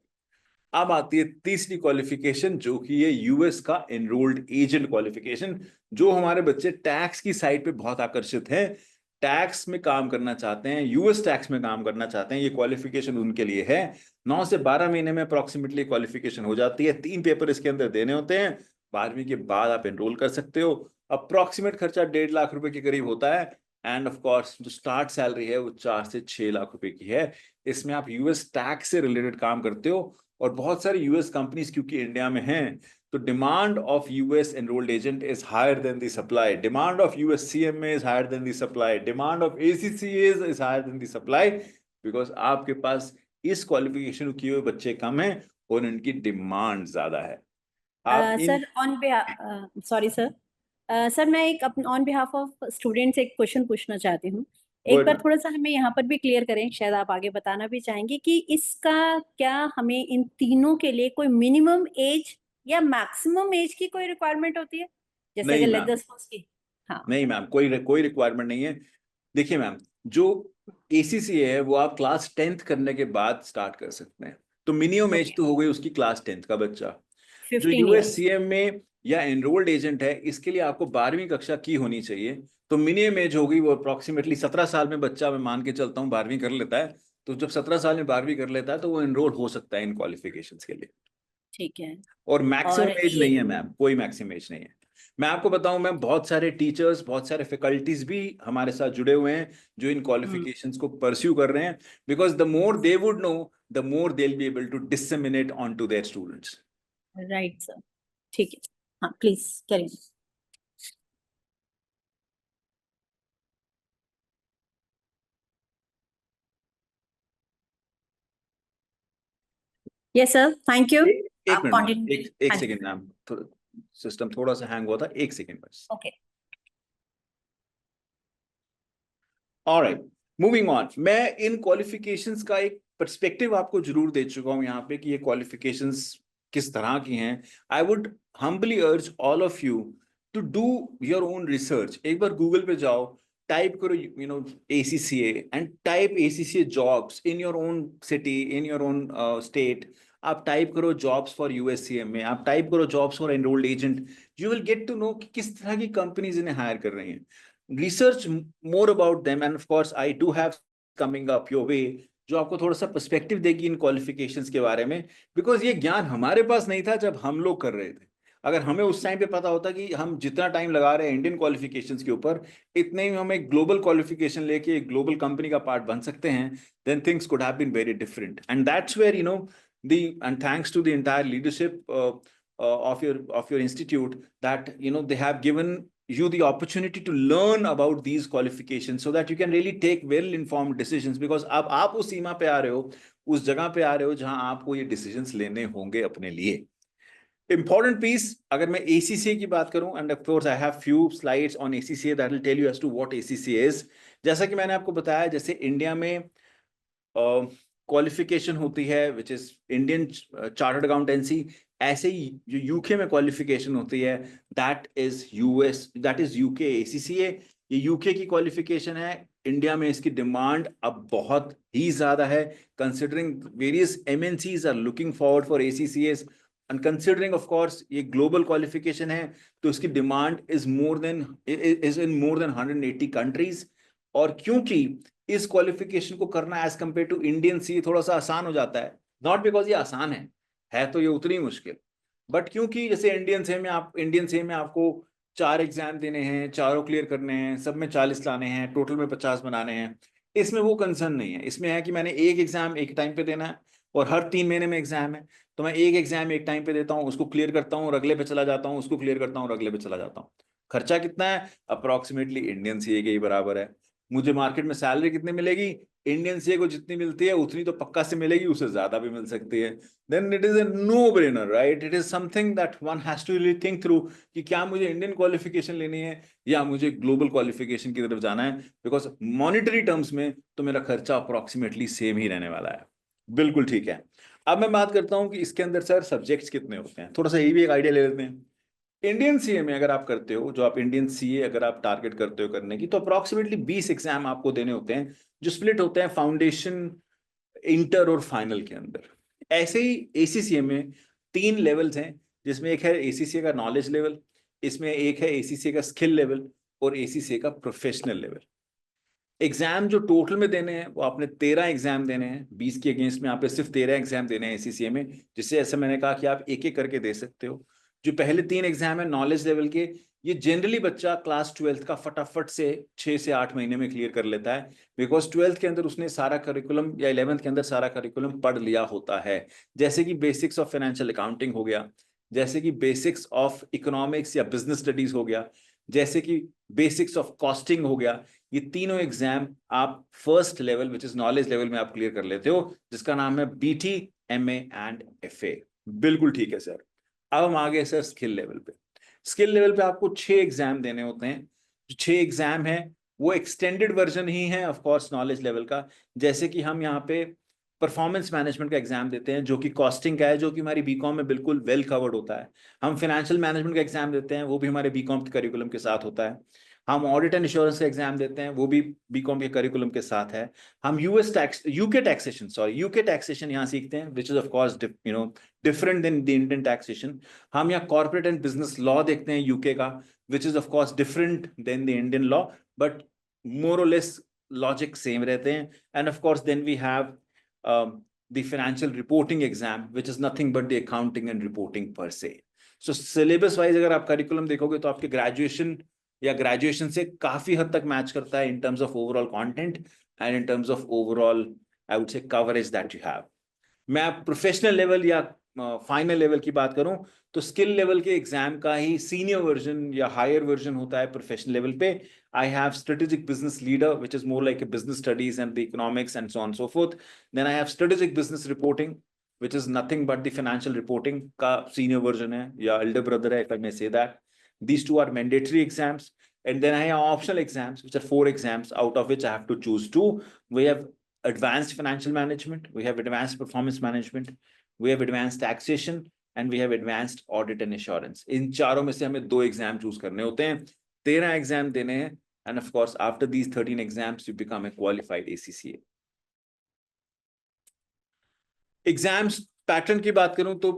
अब आती है तीसरी क्वालिफिकेशन, जो कि ये US का एनरोल्ड एजेंट क्वालिफिकेशन, जो हमारे बच्चे टैक्स की साइड पे बहुत आकर्षित हैं, टैक्स में काम करना चाहते हैं, US टैक्स में काम करना चाहते हैं, ये क्वालिफिकेशन उनके लिए है। 9 से 12 महीने में अप्रोक्सीमेटली क्वालिफिकेशन हो जाती है। 3 पेपर इसके अंदर देने होते हैं, 12वीं के बाद आप एनरोल कर सकते हो। अप्रोक्सीमेट खर्चा 1.5 लाख रुपए के करीब होता है, एंड ऑफ कोर्स जो स्टार्ट सैलरी है वो 4 से 6 लाख रुपए की है। इसमें आप US टैक्स से रिलेटेड काम करते हो, और बहुत सारी US कंपनीज क्योंकि इंडिया में हैं, तो demand of US enrolled agent is higher than the supply, demand of US CMA is higher than the supply, demand of ACCA is higher than the supply, because आपके पास इस qualification किए हुए बच्चे कम हैं और इनकी डिमांड ज्यादा है। आप sir on behalf sorry sir, sir मैं एक ऑन बिहाफ ऑफ स्टूडेंट्स एक क्वेश्चन पूछना चाहती हूँ। एक बार थोड़ा सा हमें यहाँ पर भी क्लियर करें, शायद आप आगे बताना भी चाहेंगे कि इसका क्या हमें इन तीनों के लिए कोई मिनिमम एज या मैक्सिमम एज की कोई रिक्वायरमेंट होती है, जैसे नहीं अगर मैम, लेदर स्पोर्ट्स की? हाँ नहीं मैम, कोई रिक्वायरमेंट नहीं है। देखिए मैम, जो ACCA है वो आप क्लास 10th करने के बाद स्टार्ट कर सकते हैं, तो मिनिमम एज तो हो गई उसकी क्लास 10th का बच्चा। जो 15 years। USCMA या एनरोल्ड एजेंट है, इसके लिए आपको 12वीं कक्षा की होनी चाहिए, तो मिनिमम एज होगी वो अप्रोक्सीमेटली 17 साल में बच्चा, मैं मान के चलता हूँ 12वीं कर लेता है, तो जब 17 साल में 12वीं कर लेता है तो वो एनरोल हो सकता है इन क्वालिफिकेशंस के लिए। ठीक है। और और मैक्सिमम एज ये नहीं है मैम, कोई मैक्सिमम एज नहीं है। मैं आपको बताऊं, मैं बहुत सारे टीचर्स, बहुत सारे फैकल्टीज भी हमारे साथ जुड़े हुए हैं जो इन क्वालिफिकेशंस को परस्यू कर रहे हैं, because the more they would know, the more they will be able to disseminate on to their students. Right sir, ठीक है, हाँ please carry. Yes sir, thank you. एक आप मिनट मैम, कंटिन्यू। एक सेकेंड मैम, सिस्टम थोड़ा सा hang हुआ था, एक सेकेंड बस। ओके। Alright, moving on. मैं इन क्वालिफिकेशंस का एक पर्सपेक्टिव आपको जरूर दे चुका हूं यहाँ पे कि ये क्वालिफिकेशंस किस तरह की हैं। I would humbly urge all of you to do your own research. एक बार गूगल पे जाओ, टाइप करो ACCA and type ACCA jobs in your own city, in your own state. आप टाइप करो जॉब्स फॉर USCM में, आप type करो jobs for enrolled agent. You will get to know कि किस तरह की कंपनीज इन्हें हायर कर रही हैं। Research more about them, and of course I do have coming up your way जो आपको थोड़ा सा पर्सपेक्टिव देगी इन क्वालिफिकेशंस के बारे में, बिकॉज ये ज्ञान हमारे पास नहीं था जब हम लोग कर रहे थे। अगर हमें उस टाइम पे पता होता कि हम जितना टाइम लगा रहे हैं इंडियन क्वालिफिकेशंस के ऊपर, इतने ही हम एक ग्लोबल क्वालिफिकेशन लेके एक ग्लोबल कंपनी का पार्ट बन सकते हैं, then things could have been very different. And that's where and thanks to the entire leadership of your institute, that they have given you the opportunity to learn about these qualifications so that you can really take well informed decisions, because अब आप उस सीमा पे आ रहे हो, उस जगह पे आ रहे हो जहां आपको ये decisions लेने होंगे अपने लिए। Important piece, अगर मैं ACCA की बात करूं, and of course I have few slides on ACCA that will tell you as to what ACCA is। जैसा कि मैंने आपको बताया, जैसे इंडिया में क्वालिफिकेशन होती है which is Indian chartered accountancy, ऐसे ही जो यूके में क्वालिफिकेशन होती है दैट इज यूके ACCA। ये यूके की क्वालिफिकेशन है। इंडिया में इसकी डिमांड अब बहुत ही ज्यादा है, considering various MNCs are looking forward for ACCAs, and considering of course ये ग्लोबल क्वालिफिकेशन है, तो इसकी demand is in more than 180 countries. और क्योंकि इस क्वालिफिकेशन को करना एज कंपेयर टू इंडियन सी थोड़ा सा आसान हो जाता है, नॉट बिकॉज ये आसान है तो ये उतनी मुश्किल, बट क्योंकि जैसे इंडियन से में आपको 4 एग्जाम देने हैं, चारों क्लियर करने हैं, सब में 40 लाने हैं, टोटल में 50 बनाने हैं। इसमें वो कंसर्न नहीं है, इसमें है कि मैंने एक एग्जाम एक टाइम पे देना है और हर 3 महीने में एग्जाम है, तो मैं एक एग्जाम एक टाइम पे देता हूँ, उसको क्लियर करता हूँ और अगले पे चला जाता हूँ, उसको क्लियर करता हूँ और अगले पे चला जाता हूँ। खर्चा कितना है? अप्रोक्सीमेटली इंडियन CA के ही बराबर है। मुझे मार्केट में सैलरी कितनी मिलेगी? इंडियन CA को जितनी मिलती है उतनी तो पक्का से मिलेगी, उससे ज्यादा भी मिल सकती है। Then it is a no brainer, right? It is something that one has to really think through कि क्या मुझे इंडियन क्वालिफिकेशन लेनी है या मुझे ग्लोबल क्वालिफिकेशन की तरफ जाना है, बिकॉज मॉनिटरी टर्म्स में तो मेरा खर्चा अप्रोक्सीमेटली सेम ही रहने वाला है। बिल्कुल ठीक है। अब मैं बात करता हूँ कि इसके अंदर सर सब्जेक्ट्स कितने होते हैं, थोड़ा सा ये भी एक आइडिया ले लेते हैं। इंडियन CA में अगर आप करते हो, जो आप इंडियन CA अगर आप टारगेट करते हो करने की, तो अप्रोक्सीमेटली 20 एग्जाम आपको देने होते हैं, जो स्प्लिट होते हैं फाउंडेशन, इंटर और फाइनल के अंदर। ऐसे ही ACCA में 3 लेवल्स हैं, जिसमें एक है ACCA का नॉलेज लेवल, इसमें एक है ACCA का स्किल लेवल और ACCA का प्रोफेशनल लेवल। एग्जाम जो टोटल में देने हैं वो आपने 13 एग्जाम देने हैं, 20 के अगेंस्ट में आपने सिर्फ 13 एग्जाम देने हैं ACCA में, जिससे ऐसा मैंने कहा कि आप एक एक करके दे सकते हो। जो पहले 3 एग्जाम है नॉलेज लेवल के, ये जनरली बच्चा क्लास 12th का फटाफट से 6 से 8 महीने में क्लियर कर लेता है, बिकॉज 12th के अंदर उसने सारा करिकुलम या 11th के अंदर सारा करिकुलम पढ़ लिया होता है। जैसे कि बेसिक्स ऑफ फाइनेंशियल अकाउंटिंग हो गया, जैसे कि बेसिक्स ऑफ इकोनॉमिक्स या बिजनेस स्टडीज हो गया, जैसे कि बेसिक्स ऑफ कॉस्टिंग हो गया। ये तीनों एग्जाम आप first level which is knowledge level में आप क्लियर कर लेते हो, जिसका नाम है BT, MA एंड FA। बिल्कुल ठीक है सर। अब हम आ गए सर स्किल लेवल पे। स्किल लेवल पे आपको 6 एग्जाम देने होते हैं। जो 6 एग्जाम है वो एक्सटेंडेड वर्जन ही है ऑफ कोर्स नॉलेज लेवल का। जैसे कि हम यहाँ पे परफॉर्मेंस मैनेजमेंट का एग्जाम देते हैं, जो कि कॉस्टिंग का है, जो कि हमारी BCom में बिल्कुल वेल कवर्ड होता है। हम फाइनेंशियल मैनेजमेंट का एग्जाम देते हैं, वो भी हमारे BCom के करिकुलम के साथ होता है। हम ऑडिट एंड इंश्योरेंस का एग्जाम देते हैं, वो भी BCom के करिकुलम के साथ है। हम यूके टैक्सेशन यहाँ सीखते हैं, which is of course different than the Indian taxation. हम यहाँ कॉर्पोरेट एंड बिजनेस लॉ देखते हैं यूके का, which is of course different than the Indian law, but more और लेस लॉजिक सेम रहते हैं। And of course then we have the financial reporting exam, which is nothing but the accounting and reporting per se. So syllabus wise अगर आप curriculum देखोगे तो आपके graduation या graduation से काफी हद तक मैच करता है in terms of overall content and in terms of overall I would say coverage that you have. मैं प्रोफेशनल लेवल या फाइनल लेवल की बात करूं तो स्किल लेवल के एग्जाम का ही सीनियर वर्जन या हायर वर्जन होता है प्रोफेशनल लेवल पे। I have strategic business leader which is more like a business studies and the economics and so on so forth. Then I have strategic business reporting which is nothing but the financial reporting का senior version है या elder brother है, if I may say that. These two are mandatory exams, and then I have optional exams, which are 4 exams, out of which I have to choose 2. We have advanced financial management, we have advanced performance management, we have advanced taxation, and we have advanced audit and assurance. इन चारों में से हमें 2 exam choose करने होते हैं, 13 exam देने हैं, and of course after these 13 exams you become a qualified ACCA. Exams pattern की बात करूं तो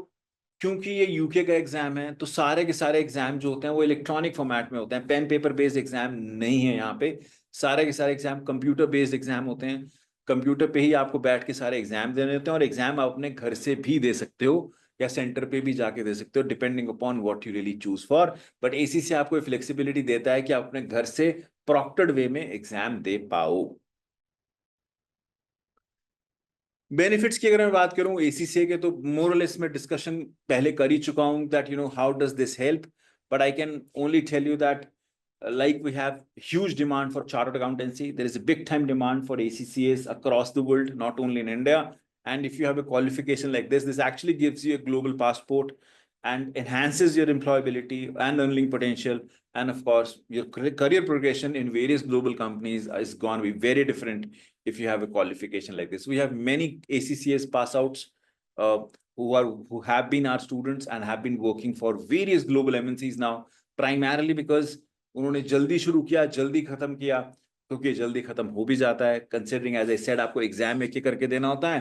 क्योंकि ये यूके का एग्जाम है तो सारे के सारे एग्जाम जो होते हैं वो इलेक्ट्रॉनिक फॉर्मेट में होते हैं, पेन पेपर बेस्ड एग्जाम नहीं है यहाँ पे। सारे के सारे एग्जाम कंप्यूटर बेस्ड एग्जाम होते हैं, कंप्यूटर पे ही आपको बैठ के सारे एग्जाम देने होते हैं, और एग्जाम आप अपने घर से भी दे सकते हो या सेंटर पे भी जाके दे सकते हो, depending upon what you really choose for. But ACC आपको फ्लेक्सिबिलिटी देता है कि आप अपने घर से प्रॉक्टर्ड वे में एग्जाम दे पाओ। बेनिफिट्स की अगर मैं बात करूं एसीसीए के तो मोरलेस में डिस्कशन पहले कर ही चुका हूं that you know how does this help, but I can only tell you that like we have huge demand for chartered accountancy. There is a big time demand for ACCAs across the world, not only in India. And if you have a qualification like this actually gives you a global passport and enhances your employability and earning potential. And of course, your career progression in various global companies is going to be very different if you have a qualification like this. We have many ACCAs pass outs who have been our students and have been working for various global MNCs now, primarily because उन्होंने जल्दी शुरू किया, जल्दी खत्म किया, क्योंकि जल्दी खत्म हो भी जाता है कंसिडरिंग एज आई सेड आपको एग्जाम एक करके देना होता है,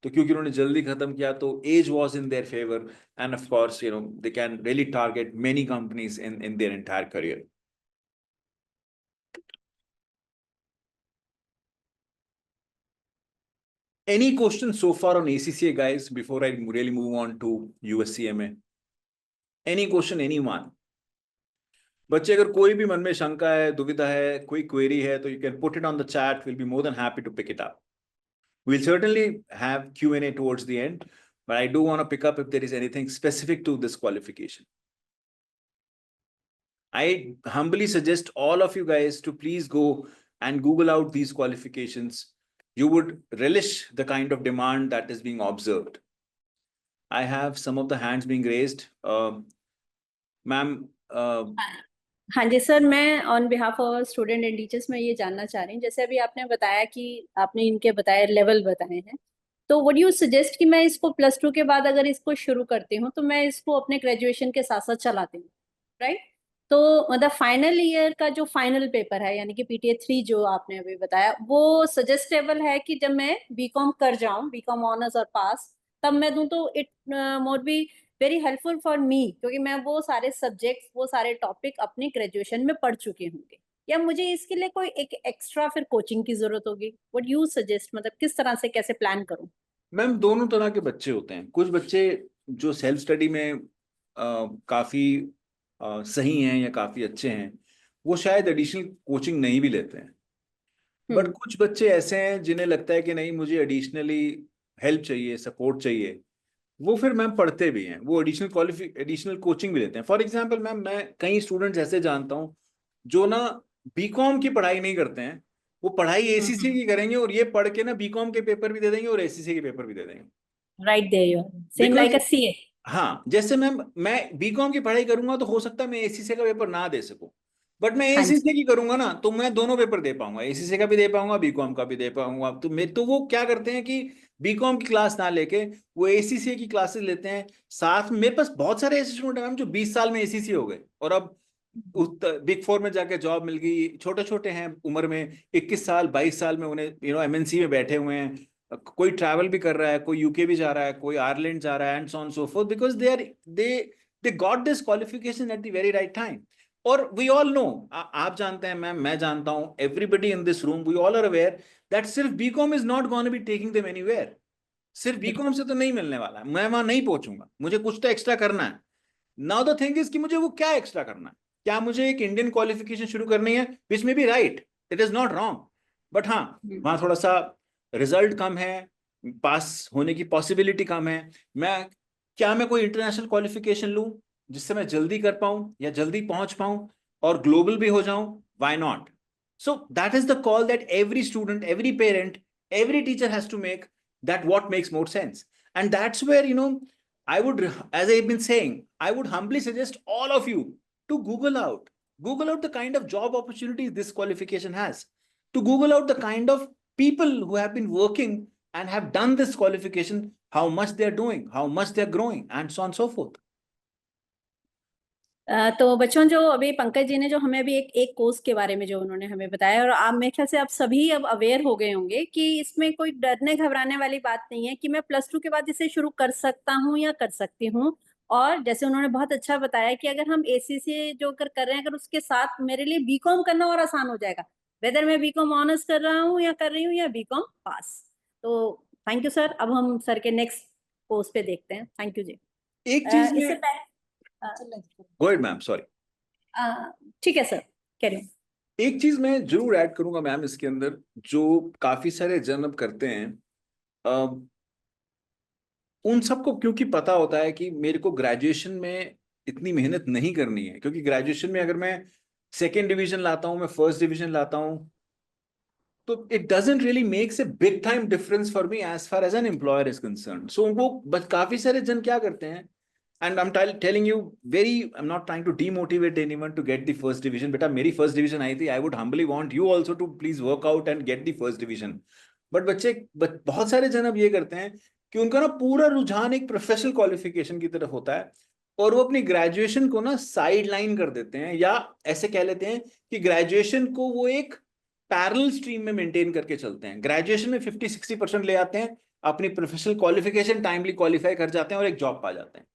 तो क्योंकि उन्होंने जल्दी खत्म किया तो as was in their favour and of course you know they can really target many companies in their entire career. Any questions so far on ACCA guys before I really move on to USCMA? Any question, anyone? बच्चे अगर कोई भी मन में शंका है, दुविधा है, कोई क्वेरी है तो you can put it on the chat. We'll be more than happy to pick it up. We'll certainly have Q&A towards the end, but I do want to pick up if there is anything specific to this qualification. I humbly suggest all of you guys to please go and Google out these qualifications. You would relish the kind of demand that is being observed. I have some of the hands being raised. Ma'am, हाँ जी sir, मैं on behalf of student and teachers में ये जानना चाह रही हूँ, जैसे अभी आपने बताया कि आपने इनके बताए लेवल बताए हैं, तो व्हाट यू सजेस्ट कि मैं इसको +2 के बाद अगर इसको शुरू करती हूँ तो मैं इसको अपने ग्रेजुएशन के साथ साथ चलाती हूँ, राइट? तो मतलब फाइनल ईयर का जो फाइनल पेपर है यानी कि PTA 3 जो आपने अभी बताया, वो सजेस्टेबल है कि जब मैं BCom कर जाऊं, BCom ऑनर्स और पास, तब मैं दूं तो it more be very helpful for me, क्योंकि मैं वो सारे सब्जेक्ट्स, वो सारे टॉपिक अपनी ग्रेजुएशन में पढ़ चुके होंगे, या मुझे इसके लिए कोई एक एक्स्ट्रा फिर कोचिंग की जरूरत होगी? व्हाट यू सजेस्ट, मतलब किस तरह से कैसे प्लान करूं? मैम दोनों तरह के बच्चे होते हैं। कुछ बच्चे जो सेल्फ स्टडी में काफी सही हैं या काफी अच्छे हैं, वो शायद एडिशनल कोचिंग नहीं भी लेते हैं, बट कुछ बच्चे ऐसे हैं जिन्हें लगता है कि नहीं मुझे एडिशनली हेल्प चाहिए, सपोर्ट चाहिए, वो फिर मैम पढ़ते भी हैं, वो एडिशनल कोचिंग भी लेते हैं। फॉर एग्जाम्पल मैम मैं कई स्टूडेंट्स ऐसे जानता हूँ जो ना बीकॉम की पढ़ाई नहीं करते हैं, वो पढ़ाई एसीसी की करेंगे और ये पढ़ के ना बीकॉम के पेपर भी दे देंगे और एसीसी के पेपर भी दे देंगे। Right, there you are, same like a CA. हाँ, जैसे मैम मैं बीकॉम की पढ़ाई करूंगा तो हो सकता है मैं एसीसी का पेपर ना दे सकूं, बट मैं एसीसी की करूंगा ना तो मैं दोनों पेपर दे पाऊंगा, एसीसी का भी दे पाऊंगा, बीकॉम का भी दे पाऊंगा। तो वो क्या करते हैं कि बीकॉम की क्लास ना लेके वो एसीसी की क्लासेस लेते हैं साथ में। मेरे पास बहुत सारे ऐसे स्टूडेंट हैं मैम जो 20 साल में एसीसी हो गए और अब बिग 4 में जाके जॉब मिल गई, छोटे छोटे हैं उम्र में, 21 साल 22 साल में उन्हें एमएनसी में बैठे हुए हैं, कोई ट्रैवल भी कर रहा है, कोई यूके भी जा रहा है, कोई आयरलैंड जा रहा है and so on so forth, because they got this qualification at the very right time. और वी ऑल नो, आप जानते हैं मैम, मैं जानता हूं, everybody in this room we all are aware that सिर्फ BCom is not gonna be taking them anywhere. सिर्फ BCom से तो नहीं मिलने वाला है, मैं वहां नहीं पहुंचूंगा, मुझे कुछ तो एक्स्ट्रा करना है। नाउ द थिंग इज कि मुझे वो क्या एक्स्ट्रा करना है, क्या मुझे एक इंडियन क्वालिफिकेशन शुरू करनी है, विच में be right, it is not wrong, but हाँ वहां थोड़ा सा रिजल्ट कम है, पास होने की पॉसिबिलिटी कम है। मैं कोई इंटरनेशनल क्वालिफिकेशन लूं जिससे मैं जल्दी कर पाऊं या जल्दी पहुंच पाऊं और ग्लोबल भी हो जाऊं, why not? So that is the call that every student, every parent, every teacher has to make, that what makes more sense. And that's where, I would, as I've been saying, I would humbly suggest all of you to Google out the kind of job opportunities this qualification has, to Google out the kind of people who have been working and have done this qualification, how much they're doing, how much they're growing, and so on and so forth. तो बच्चों, जो अभी पंकज जी ने जो हमें अभी एक course के बारे में जो उन्होंने हमें बताया, और आप मेरे ख्याल से आप सभी अब अवेयर हो गए होंगे कि इसमें कोई डरने घबराने वाली बात नहीं है कि मैं +2 के बाद इसे शुरू कर सकता हूँ या कर सकती हूँ। और जैसे उन्होंने बहुत अच्छा बताया कि अगर हम ACCA जो कर रहे हैं, अगर उसके साथ मेरे लिए BCom करना और आसान हो जाएगा, वेदर मैं BCom ऑनर्स कर रहा हूँ या कर रही हूँ या BCom पास। तो थैंक यू सर। अब हम सर के नेक्स्ट कोर्स पे देखते हैं। थैंक यू जी। एक चीज इससे में पहले गो अहेड मैम, सॉरी। ठीक है सर, करिए। एक चीज मैं जरूर ऐड करूंगा मैम इसके अंदर, जो काफी सारे जन अब करते हैं, उन सबको क्योंकि पता होता है कि मेरे को ग्रेजुएशन में इतनी मेहनत नहीं करनी है, क्योंकि ग्रेजुएशन में अगर मैं सेकेंड डिवीजन लाता हूं, मैं फर्स्ट डिवीजन लाता हूं, तो it doesn't really makes a big time difference for me as far as an employer is concern. So उनको बस काफी सारे जन क्या करते हैं, and I'm telling you I'm not trying to demotivate anyone to get the first division. बेटा मेरी first division आई थी, I would humbly want you also to please work out and get the first division. But बहुत सारे जन अब ये करते हैं कि उनका ना पूरा रुझान एक प्रोफेशनल क्वालिफिकेशन की तरफ होता है, और वो अपनी ग्रेजुएशन को ना साइड लाइन कर देते हैं, या ऐसे कह लेते हैं कि ग्रेजुएशन को वो एक पैरेलल स्ट्रीम में मेंटेन करके चलते हैं। ग्रेजुएशन में 50-60% ले आते हैं, अपनी प्रोफेशनल क्वालिफिकेशन टाइमली क्वालिफाई कर जाते हैं और एक जॉब पा जाते हैं।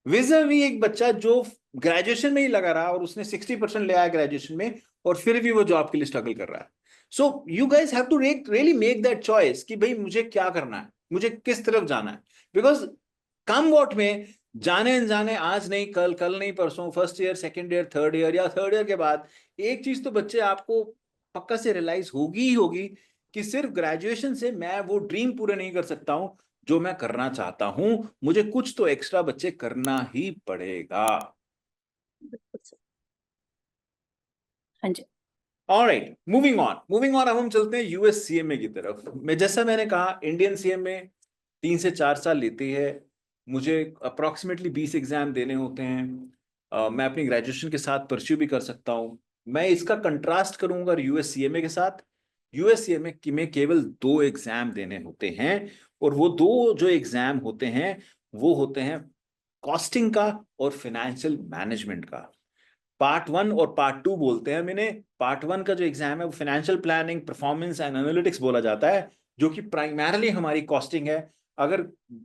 विज़-अ-वी एक बच्चा जो ग्रेजुएशन में ही लगा रहा और उसने 60% ले आया ग्रेजुएशन में, और फिर भी वो जॉब के लिए स्ट्रगल कर रहा है। So you guys have to really make that choice कि भाई मुझे क्या करना है, मुझे किस तरफ जाना है। बिकॉज कम वॉट में, जाने अनजाने, आज नहीं कल, कल नहीं परसों, first year, second year, third year, या थर्ड ईयर के बाद एक चीज तो बच्चे आपको पक्का से रियलाइज होगी ही होगी कि सिर्फ ग्रेजुएशन से मैं वो ड्रीम पूरे नहीं कर सकता हूं जो मैं करना चाहता हूं, मुझे कुछ तो एक्स्ट्रा बच्चे करना ही पड़ेगा। हाँ जी। ऑलराइट, मूविंग ऑन अब हम चलते हैं यूएस सीएमए की तरफ। जैसा मैंने कहा, इंडियन सीएमए 3 से 4 साल लेती है, मुझे अप्रोक्सीमेटली 20 एग्जाम देने होते हैं। मैं अपनी ग्रेजुएशन के साथ परस्यू भी कर सकता हूं। मैं इसका कंट्रास्ट करूंगा यूएस सीएमए के साथ। यूएस सीएमए में केवल 2 एग्जाम देने होते हैं, और वो 2 जो एग्जाम होते हैं वो होते हैं कॉस्टिंग का और फाइनेंशियल मैनेजमेंट का। पार्ट 1 और पार्ट 2 बोलते हैं। मैंने पार्ट 1 का जो एग्जाम है वो financial planning, performance and analytics बोला जाता है, जो कि प्राइमरली हमारी कॉस्टिंग है। अगर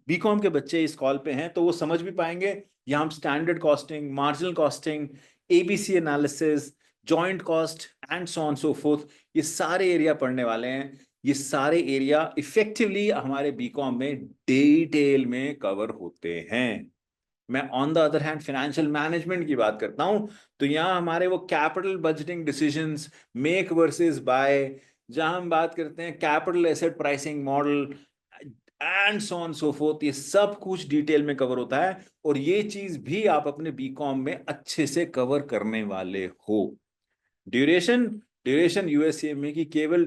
बीकॉम के बच्चे इस कॉल पे हैं तो वो समझ भी पाएंगे, यहाँ हम standard costing, marginal costing, ABC analysis, joint cost and so on so forth, ये सारे एरिया पढ़ने वाले हैं। ये सारे एरिया इफेक्टिवली हमारे बीकॉम में डिटेल में कवर होते हैं। मैं on the other hand financial management की बात करता हूं, तो यहाँ हमारे वो capital budgeting decisions, make versus buy, जहां हम बात करते हैं capital asset pricing model and so on so forth, ये सब कुछ डिटेल में कवर होता है। और ये चीज भी आप अपने बीकॉम में अच्छे से कवर करने वाले हो। ड्यूरेशन यूएससीएमए की केवल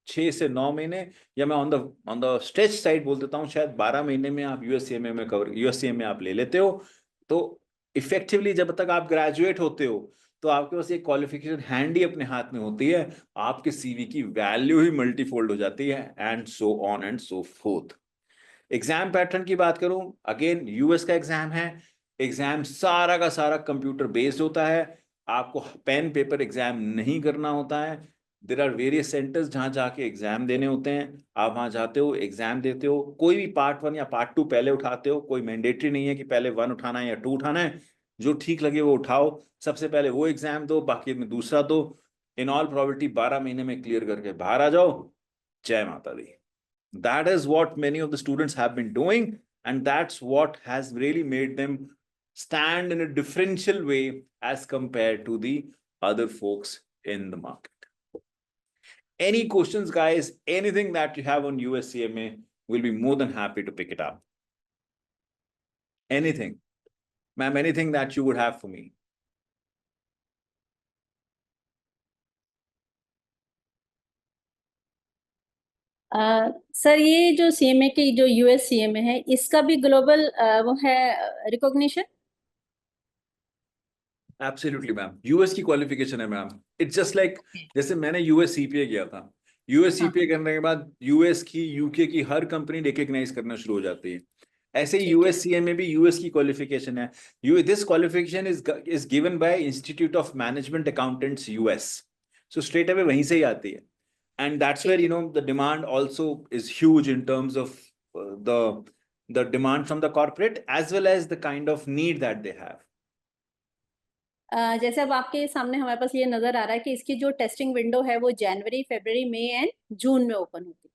6 से 9 महीने, या मैं ऑन द स्ट्रेच साइड बोल देता हूँ, शायद 12 महीने में आप यूएससीएमए आप ले लेते हो। तो इफेक्टिवली जब तक आप ग्रेजुएट होते हो तो आपके पास एक क्वालिफिकेशन हैंडी अपने हाथ में होती है, आपके सीवी की वैल्यू ही मल्टीफोल्ड हो जाती है, and so on and so fourth. Exam pattern की बात करूं, अगेन यूएस का एग्जाम है। एग्जाम सारा का सारा कंप्यूटर बेस्ड होता है, आपको पेन पेपर एग्जाम नहीं करना होता है। देयर आर वेरियस सेंटर्स जहां जाके एग्जाम देने होते हैं, आप वहां जाते हो, एग्जाम देते हो। कोई भी पार्ट 1 या पार्ट 2 पहले उठाते हो, कोई मैंडेटरी नहीं है कि पहले 1 उठाना है या 2 उठाना है, जो ठीक लगे वो उठाओ। सबसे पहले वो एग्जाम दो, बाकी में दूसरा दो। इन ऑल प्रोबेबिलिटी 12 महीने में क्लियर करके बाहर आ जाओ। जय माता दी। That is what many of the students have been doing, and that's what has really made them stand in a differential way as compared to the other folks in the market. Any questions, guys? Anything that you have on US CMA, we'll be more than happy to pick it up. Anything, ma'am, anything that you would have for me? Sir ये जो CMA की जो US CMA है इसका भी global वो है recognition? Absolutely ma'am, US की क्वालिफिकेशन है मैम. इट्स जस्ट लाइक जैसे मैंने यूएस सीपीए किया था. यूएस सीपीए करने के बाद यूएस की, यूके की हर कंपनी रिकॉग्नाइज करना शुरू हो जाती है. ऐसे ही यूएस सीएमए भी यूएस की क्वालिफिकेशन है. This qualification is given by institute of management accountants US. So straight away वहीं से ही आती है. And that's where, you know, the demand also is huge in terms of the demand from the corporate as well as the kind of need that they have. जैसे अब आपके सामने हमारे पास ये नजर आ रहा है कि इसकी जो टेस्टिंग विंडो है वो जनवरी, फरवरी, मई एंड जून में ओपन होती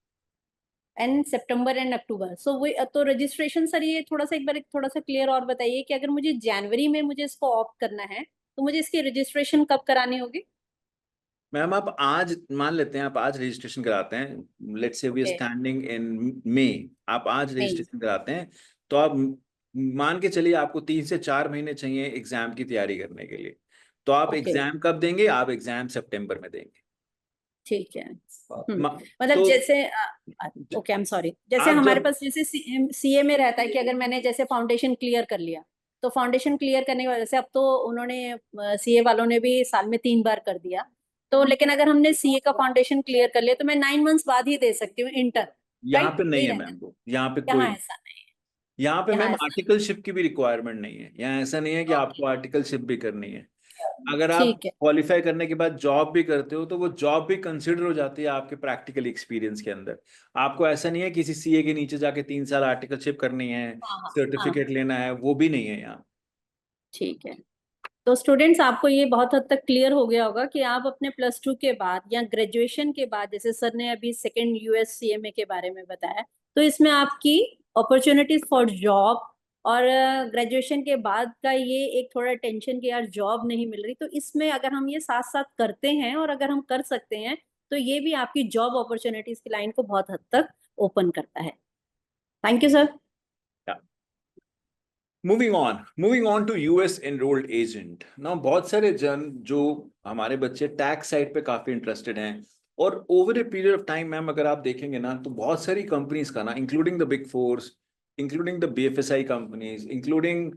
है एंड सितंबर एंड अक्टूबर. सो वो तो रजिस्ट्रेशन सर ये थोड़ा सा एक बार थोड़ा सा क्लियर और बताइए कि अगर मुझे जनवरी में मुझे इसको ऑप्ट करना है तो मुझे इसकी रजिस्ट्रेशन कब करानी होगी? मैम आप आज मान लेते हैं, आप आज रजिस्ट्रेशन कराते हैं. Let's say we are standing in May. आप आज रजिस्ट्रेशन कराते हैं तो आप मान के चलिए आपको 3 से 4 महीने चाहिए एग्जाम की तैयारी करने के लिए. तो आप एग्जाम कब देंगे? आप एग्जाम सितंबर में देंगे. ठीक है. मतलब तो, जैसे ओके आई एम सॉरी, जैसे हमारे पास जैसे सीए में रहता है कि अगर मैंने जैसे फाउंडेशन क्लियर कर लिया तो फाउंडेशन क्लियर करने की वजह से अब तो उन्होंने सीए वालों ने भी साल में 3 बार कर दिया. तो लेकिन अगर हमने सीए का फाउंडेशन क्लियर कर लिया तो मैं 9 मंथ्स बाद ही दे सकती हूँ इंटर. यहाँ पे नहीं है मैम. यहाँ पे कोई ऐसा नहीं है. यहाँ पे मैम आर्टिकलशिप की भी रिक्वायरमेंट नहीं है. यहाँ ऐसा नहीं है कि आपको आर्टिकलशिप भी करनी है. अगर आप क्वालिफाई करने के बाद जॉब भी करते हो तो वो जॉब भी कंसिडर हो जाती है आपके प्रैक्टिकल एक्सपीरियंस के अंदर. आपको ऐसा नहीं है किसी सीए के नीचे जाके 3 साल आर्टिकलशिप करनी है, सर्टिफिकेट लेना है, वो भी नहीं है यहाँ. ठीक है. तो स्टूडेंट्स आपको ये बहुत हद तक क्लियर हो गया होगा कि आप अपने +2 के बाद या ग्रेजुएशन के बाद, जैसे सर ने अभी सेकेंड यूएस सीएमए के बारे में बताया, तो इसमें आपकी अपॉर्चुनिटीज फॉर जॉब और ग्रेजुएशन के बाद का ये एक थोड़ा टेंशन कि यार जॉब नहीं मिल रही, तो इसमें अगर हम ये साथ साथ करते हैं और अगर हम कर सकते हैं तो ये भी आपकी जॉब अपॉर्चुनिटीज की लाइन को बहुत हद तक ओपन करता है. Thank you sir. Moving on to US enrolled agent. Now बहुत सारे जन जो हमारे बच्चे टैक्स साइड पे काफी इंटरेस्टेड हैं और over a period of time ma'am अगर आप देखेंगे ना तो बहुत सारी कंपनीज का ना, including the big force, including the BFSI companies, including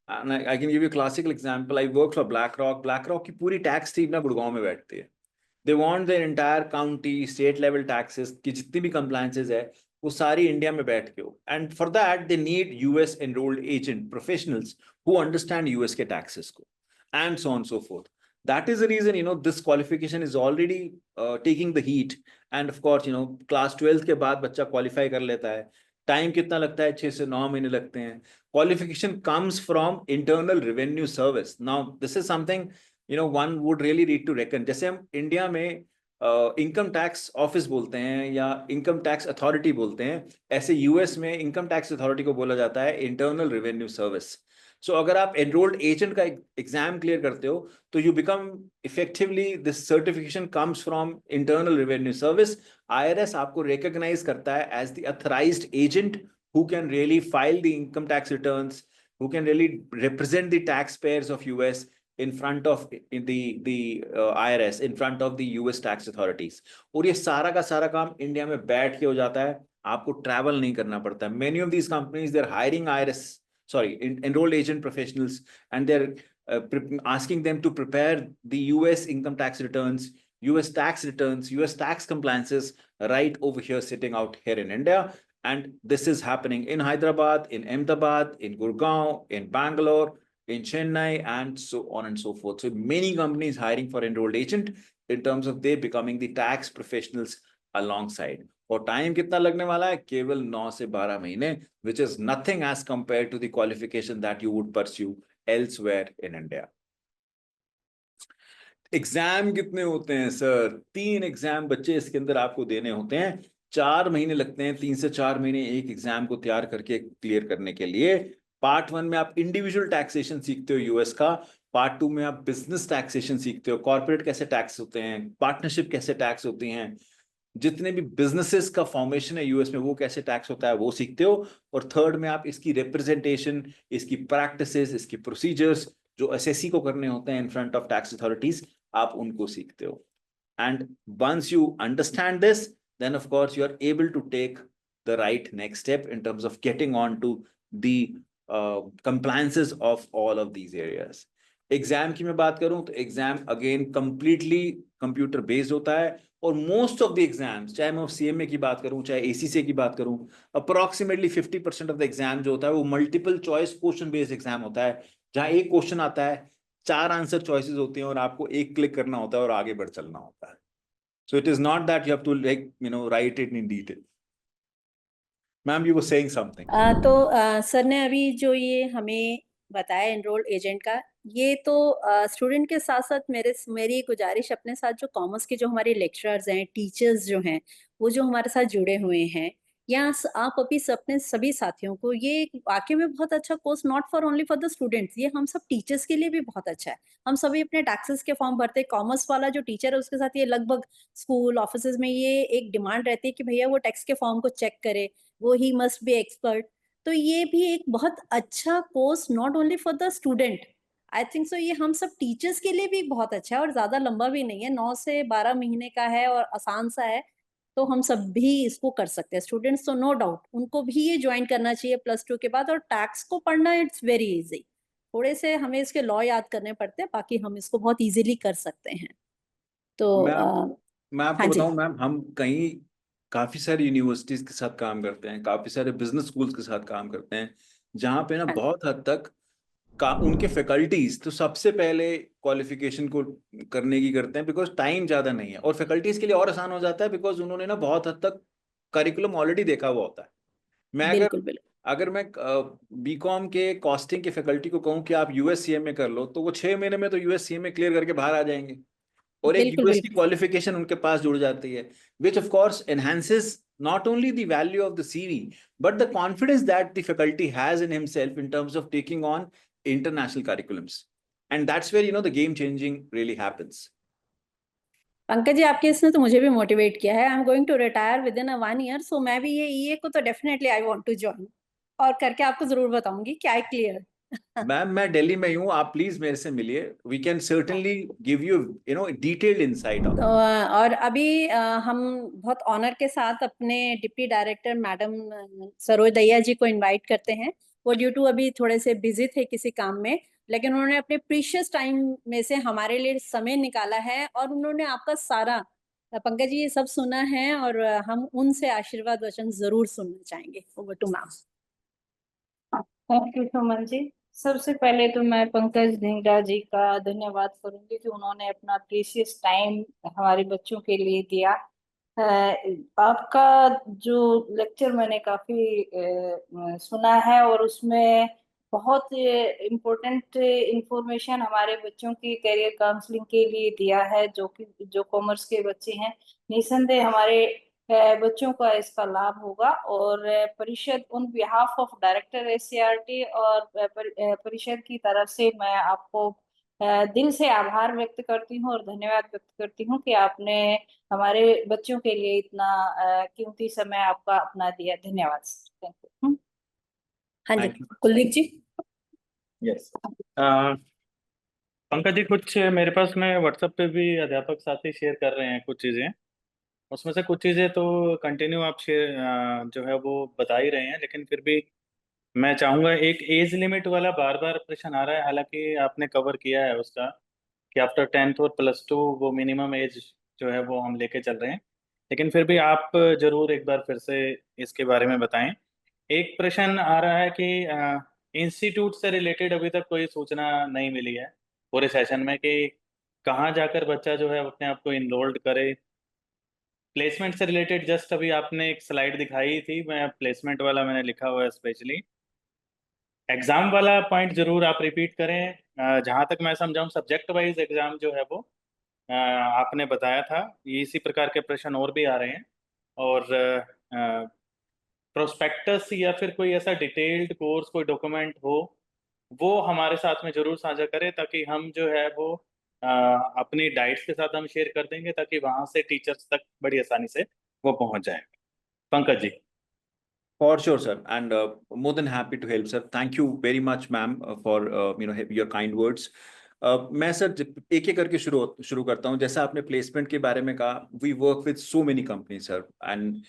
I can give you classical example. I work for BlackRock की पूरी टैक्स टीम ना गुड़गांव में बैठती है. They want their entire county state level taxes की जितनी भी कंप्लायंसेस है वो सारी इंडिया में बैठ के हो. And for that they need US enrolled agent professionals who understand US के टैक्सेस को and so on so fourth. That is the reason, you know, this qualification is already taking the heat. And of course, you know, class 12 के बाद बच्चा qualify कर लेता है. Time कितना लगता है? 6 से 9 महीने लगते हैं. Qualification comes from Internal Revenue Service. Now, this is something, you know, one would really need to reckon. जैसे हम इंडिया में इनकम टैक्स ऑफिस बोलते हैं या इनकम टैक्स अथॉरिटी बोलते हैं, ऐसे यूएस में इनकम टैक्स अथॉरिटी को बोला जाता है इंटरनल रेवेन्यू सर्विस. सो अगर आप एनरोल्ड एजेंट का एग्जाम क्लियर करते हो तो you become effectively, this certification comes from internal revenue service. IRS आपको रिकॉग्नाइज करता है as the authorized agent who can really file the income tax returns, who can really represent the tax payers of US in front of the IRS, in front of the US tax authorities. और ये सारा का सारा काम India में बैठ के हो जाता है, आपको ट्रैवल नहीं करना पड़ता. Many of these companies, they're hiring enrolled agent professionals, and they're asking them to prepare the US income tax returns, US tax returns, US tax compliances right over here, sitting out here in India. And this is happening in Hyderabad, in Ahmedabad, in Gurgaon, in Bangalore, in Chennai, and so on and so forth. So many companies hiring for enrolled agent in terms of they becoming the tax professionals alongside. और time कितना लगने वाला है? केवल 9 से 12 महीने, which is nothing as compared to the qualification that you would pursue elsewhere in India. Exam कितने होते हैं सर? 3 एग्जाम बच्चे इसके अंदर आपको देने होते हैं. 4 महीने लगते हैं, 3 से 4 महीने एक एग्जाम को तैयार करके क्लियर करने के लिए. पार्ट 1 में आप इंडिविजुअल टैक्सेशन सीखते हो यूएस का, पार्ट 2 में आप बिजनेस टैक्सेशन सीखते हो, कॉर्पोरेट कैसे टैक्स होते हैं, पार्टनरशिप कैसे टैक्स होती हैं, जितने भी बिजनेसेस का फॉर्मेशन है यूएस में वो कैसे टैक्स होता है वो सीखते हो। और थर्ड में आप इसकी रिप्रेजेंटेशन, इसकी प्रैक्टिसेस, इसकी प्रोसीजर्स जो एसएससी को करने होते हैं in front of tax authorities, आप उनको सीखते हो। And once you understand this, then of course you are able to take the right next step in terms of getting on to the compliances of all of these areas. Exam की मैं बात करूं तो exam again completely computer based होता है, और most of the exams, चाहे मैं सीएमए की बात करूं चाहे एसीसी की बात करूं, अप्रोक्सीमेटली 50% ऑफ द एग्जाम जो होता है वो multiple choice question based exam होता है, जहां एक क्वेश्चन आता है, 4 आंसर चॉइसेस होती हैं और आपको एक क्लिक करना होता है और आगे बढ़ चलना होता है। So it is not that you have to like write it in detail. Ma'am you were saying something. Sir ने अभी जो ये हमें बताया एनरोल्ड एजेंट का, ये तो स्टूडेंट के साथ साथ मेरी गुजारिश अपने साथ जो कॉमर्स के जो हमारे लेक्चरर्स हैं, टीचर्स जो हैं, वो जो हमारे साथ जुड़े हुए हैं, या आप अभी अपने सभी साथियों को, ये वाकई में बहुत अच्छा course, not for only for the students, ये हम सब टीचर्स के लिए भी बहुत अच्छा है। हम सभी अपने टैक्सेस के फॉर्म भरते हैं, कॉमर्स वाला जो टीचर है उसके साथ ये लगभग स्कूल ऑफिस में ये एक डिमांड रहती है कि भैया वो टैक्स के फॉर्म को चेक करे, वो ही मस्ट बी एक्सपर्ट। तो ये भी एक बहुत अच्छा course not only for the student, I think so ये हम सब टीचर्स के लिए भी बहुत अच्छा है, और ज्यादा लंबा भी नहीं है, 9 से 12 महीने का है और आसान सा है, तो हम सब भी इसको कर सकते हैं। स्टूडेंट्स तो नो डाउट उनको भी ये ज्वाइन करना चाहिए +2 के बाद, और टैक्स को पढ़ना इट्स वेरी इजी, थोड़े से हमें इसके लॉ याद करने पड़ते हैं, बाकी हम इसको बहुत इजीली कर सकते हैं। तो मैं हाँ आपको जी, बताऊं मैम, हम कहीं काफी सारी यूनिवर्सिटीज के साथ काम करते हैं, काफी सारे बिजनेस स्कूल्स के साथ काम करते हैं, जहाँ पे ना हाँ बहुत हद तक उनके फैकल्टीज तो सबसे पहले क्वालिफिकेशन को करने की करते हैं, बिकॉज टाइम ज्यादा नहीं है, और फैकल्टीज के लिए और आसान हो जाता है बिकॉज उन्होंने ना बहुत हद तक करिकुलम ऑलरेडी देखा हुआ होता है। मैं अगर बिल्कुल बिल्कुल अगर मैं बीकॉम के कॉस्टिंग के फैकल्टी को कहूँ कि आप यूएससीएमए कर लो, तो वो 6 महीने में तो यूएससीएमए क्लियर करके बाहर आ जाएंगे, और एक बिल्कुल यूएस की बिल्कुल क्वालिफिकेशन उनके पास जुड़ जाती है, which of course enhances not only the value of the CV but the confidence that the faculty has in himself in terms of taking on international curriculums, and that's where the game changing really happens. Pankaj ji, आपके इसने तो मुझे भी motivate किया है। I am going to retire within 1 year, so मैं भी ये ईए को तो definitely I want to join, और करके आपको जरूर बताऊंगी क्या है क्लियर। मैम मैं दिल्ली में हूँ, आप प्लीज मेरे से मिलिए, we can certainly give you detailed insight on. तो और अभी हम बहुत ऑनर के साथ अपने डिप्टी डायरेक्टर मैडम सरोज दैया जी को इनवाइट करते हैं। वो ड्यू टू अभी थोड़े से बिजी थे किसी काम में, लेकिन उन्होंने अपने प्रीशियस टाइम में से हमारे लिए समय निकाला है, और उन्होंने आपका सारा, पंकज जी, ये सब सुना है, और हम उनसे आशीर्वाद वचन जरूर सुनना चाहेंगे। Over to ma'am. Thank you Suman ji. सबसे पहले तो मैं पंकज ढींगरा जी का धन्यवाद करूंगी कि उन्होंने अपना प्रीशियस टाइम हमारे बच्चों के लिए दिया। आपका जो लेक्चर मैंने काफी सुना है, और उसमें बहुत इम्पोर्टेंट इंफॉर्मेशन हमारे बच्चों की करियर काउंसलिंग के लिए दिया है, जो कॉमर्स के बच्चे हैं। निसंदेह हमारे बच्चों का इसका लाभ होगा, और परिषद उन बिहाफ ऑफ डायरेक्टर एससीईआरटी और परिषद की तरफ से मैं आपको दिल से आभार व्यक्त करती हूँ और धन्यवाद व्यक्त करती हूँ कि आपने हमारे बच्चों के लिए इतना कीमती समय आपका अपना दिया। धन्यवाद। Thank you. हाँ जी, thank you. Kuldeep ji. Yes Pankaj ji, कुछ मेरे पास में व्हाट्सएप पे भी अध्यापक साथी शेयर कर रहे हैं कुछ चीज़ें, उसमें से कुछ चीज़ें तो कंटिन्यू आप शेयर जो है वो बता ही रहे हैं, लेकिन फिर भी मैं चाहूँगा, एक एज लिमिट वाला बार बार प्रश्न आ रहा है, हालांकि आपने कवर किया है उसका कि आफ्टर 10th और +2 वो मिनिमम एज जो है वो हम लेके चल रहे हैं, लेकिन फिर भी आप जरूर एक बार फिर से इसके बारे में बताएं। एक प्रश्न आ रहा है कि इंस्टीट्यूट से रिलेटेड अभी तक कोई सूचना नहीं मिली है पूरे सेशन में कि कहाँ जाकर बच्चा जो है अपने आप को इनरोल्ड करे। प्लेसमेंट से रिलेटेड जस्ट अभी आपने एक स्लाइड दिखाई थी, मैं प्लेसमेंट वाला मैंने लिखा हुआ है स्पेशली। एग्जाम वाला पॉइंट जरूर आप रिपीट करें। जहाँ तक मैं समझाऊँ, सब्जेक्ट वाइज एग्जाम जो है वो आपने बताया था, इसी प्रकार के प्रश्न और भी आ रहे हैं, और प्रोस्पेक्टस या फिर कोई ऐसा डिटेल्ड कोर्स, कोई डॉक्यूमेंट हो, वो हमारे साथ में जरूर साझा करें, ताकि हम जो है वो अपनी डाइट्स के साथ हम शेयर कर देंगे, ताकि वहां से टीचर्स तक बड़ी आसानी से वो पहुंच जाए। Pankaj ji. For sure, sir, and more than happy to help, sir. Thank you very much, ma'am, for your kind words. मैं सर एक एक करके शुरू करता हूँ। जैसा आपने प्लेसमेंट के बारे में कहा, we work with so many companies, sir, and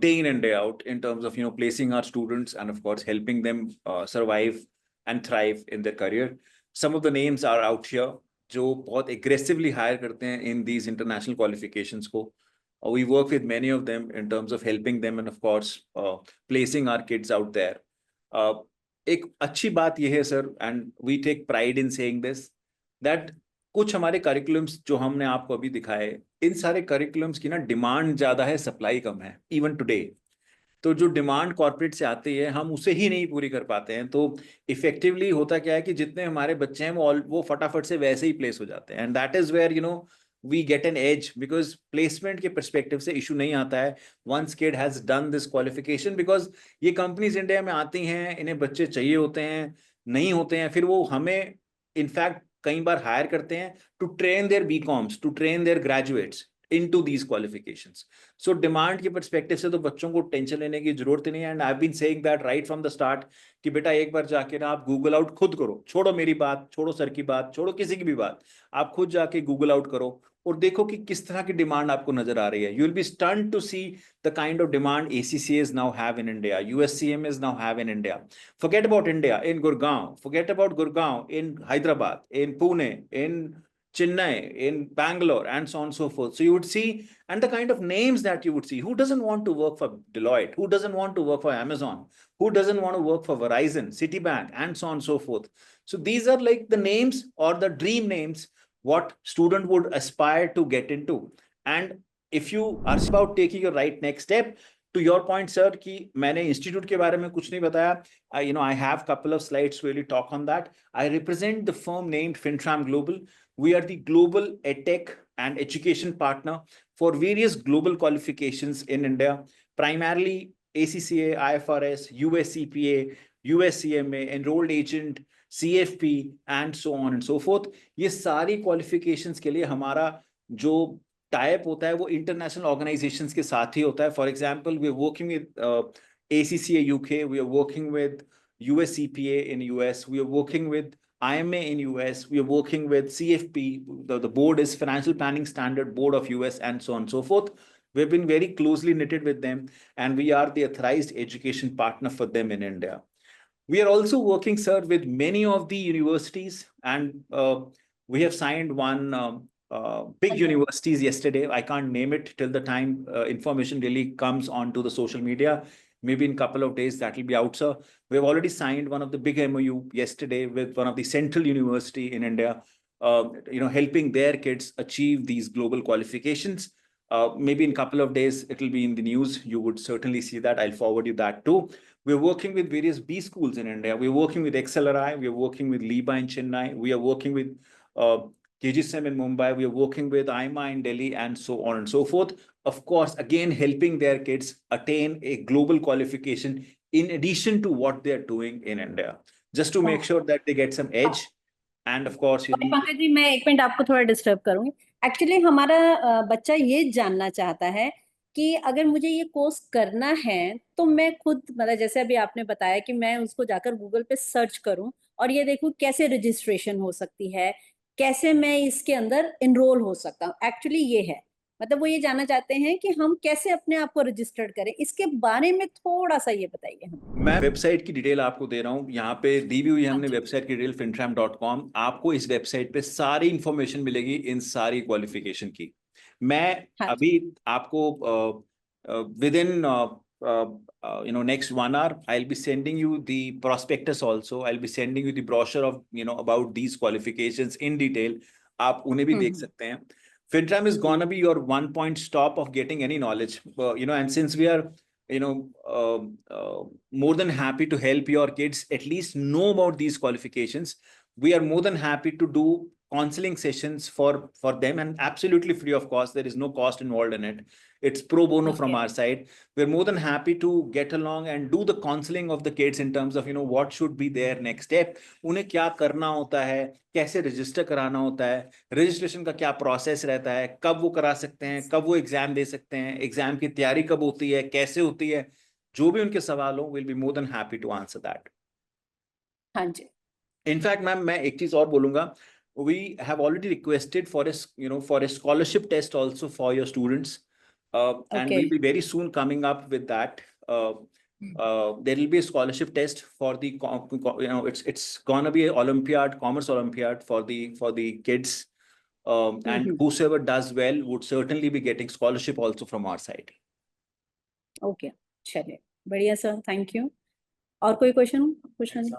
day in and day out in terms of placing our students and of course helping them survive and thrive in their career. Some of the names are out here जो बहुत aggressively hire करते हैं in these international qualifications को. We work with many of them in terms of helping them and of course placing our kids out there. एक अच्छी बात यह है sir, and we take pride in saying this, that कुछ हमारे curriculums जो हमने आपको अभी दिखाए, इन सारे करिकुलम्स की ना डिमांड ज्यादा है, सप्लाई कम है इवन टुडे। तो जो डिमांड कॉर्पोरेट से आती है हम उसे ही नहीं पूरी कर पाते हैं। तो इफेक्टिवली होता क्या है कि जितने हमारे बच्चे हैं वो फटाफट से वैसे ही प्लेस हो जाते हैं, and that is where we get an edge, because placement के perspective से issue नहीं आता है once kid has done this qualification, because ये companies इंडिया में आती हैं, इन्हें बच्चे चाहिए होते हैं, नहीं होते हैं, फिर वो हमें इनफैक्ट कई बार हायर करते हैं to train their BComs, to train their graduates into these qualifications. So demand के perspective से तो बच्चों को टेंशन लेने की जरूरत नहीं है, and I've been saying that right from the start कि बेटा एक बार जाके ना आप गूगल आउट खुद करो, छोड़ो मेरी बात, छोड़ो सर की बात, छोड़ो किसी की भी बात, आप खुद जाके गूगल आउट करो और देखो कि किस तरह की डिमांड आपको नजर आ रही है। You will be stunned to see the kind of demand ACCAs now have in India, USCMAs now have in India. Forget about India, in Gurgaon, forget about Gurgaon, in Hyderabad, in Pune, in Chennai, in Bangalore, and so on and so forth. So you would see, and the kind of names that you would see. Who doesn't want to work for Deloitte? Who doesn't want to work for Amazon? Who doesn't want to work for Verizon, Citibank, and so on and so forth? So these are like the names or the dream names what student would aspire to get into. And if you are about taking your right next step, to your point, sir, कि मैंने institute के बारे में कुछ नहीं बताया. I have couple of slides to really talk on that. I represent the firm named Fintram Global. We are the global edtech and education partner for various global qualifications in India, primarily ACCA, IFRS, USCPA, USCMA, Enrolled Agent, CFP, and so on and so forth. ये सारी qualifications के लिए हमारा जो type होता है वो international organisations के साथ ही होता है। For example, we are working with ACCA UK, we are working with USCPA in US, we are working with IMA in US, we are working with CFP, the board is Financial Planning Standard Board of US, and so on and so forth. We've been very closely knitted with them, and we are the authorized education partner for them in India. We are also working, sir, with many of the universities, and we have signed one big universities yesterday. I can't name it till the time information really comes onto the social media. Maybe in a couple of days that will be out, sir. We've already signed one of the big MOU yesterday with one of the central university in India, helping their kids achieve these global qualifications. Maybe in a couple of days, it will be in the news. You would certainly see that. I'll forward you that too. We're working with various B schools in India. We're working with XLRI. We're working with LIBA in Chennai. We are working with KGSM in Mumbai. We are working with IMA in Delhi, and so on and so forth. Of course, again, helping their kids attain a global qualification in addition to what they're doing in India, just to make sure that they get some edge. And of course, Pankaj ji, मैं एक minute आपको थोड़ा disturb करूंगी। Actually हमारा बच्चा ये जानना चाहता है कि अगर मुझे ये कोर्स करना है तो मैं खुद, मतलब जैसे अभी आपने बताया कि मैं उसको जाकर गूगल पे सर्च करूं और ये देखूं कैसे रजिस्ट्रेशन हो सकती है, कैसे मैं इसके अंदर इनरोल हो सकता हूँ। एक्चुअली ये है, मतलब वो ये जानना चाहते हैं कि हम कैसे अपने आप को रजिस्टर्ड करें। इसके बारे में थोड़ा सा ये बताइए हमें। मैं वेबसाइट की डिटेल आपको दे रहा हूँ, यहाँ पे दी भी हुई हमने वेबसाइट की डिटेल fintram.com। आपको इस वेबसाइट पे सारी इंफॉर्मेशन मिलेगी इन सारी क्वालिफिकेशन की। मैं अभी आपको within next 1 hour I'll be sending you the prospectus also. I'll be sending you the brochure of about these qualifications in detail. आप उन्हें भी देख सकते हैं। Fintram is gonna be your one-point stop of getting any knowledge, and since we are more than happy to help your kids at least know about these qualifications, we are more than happy to do counseling sessions for them, and absolutely free of cost. There is no cost involved in it. It's pro bono from Okay. our side. We're more than happy to get along and do the counseling of the kids in terms of, what should be their next step. उन्हें क्या करना होता है, कैसे register कराना होता है, registration का क्या प्रोसेस रहता है, कब वो करा सकते हैं, कब वो एग्जाम दे सकते हैं, एग्जाम की तैयारी कब होती है, कैसे होती है, जो भी उनके सवाल हो, will be more than happy to answer that. हाँ जी. इनफैक्ट मैम, मैं एक चीज और बोलूंगा. We have already requested for a scholarship test also for your students, and Okay. we'll be very soon coming up with that. There will be a scholarship test for the it's gonna be an Olympiad, Commerce Olympiad for the kids, and whosoever does well would certainly be getting scholarship also from our side. Okay, चलिए, बढ़िया sir, thank you. और कोई question पूछना है?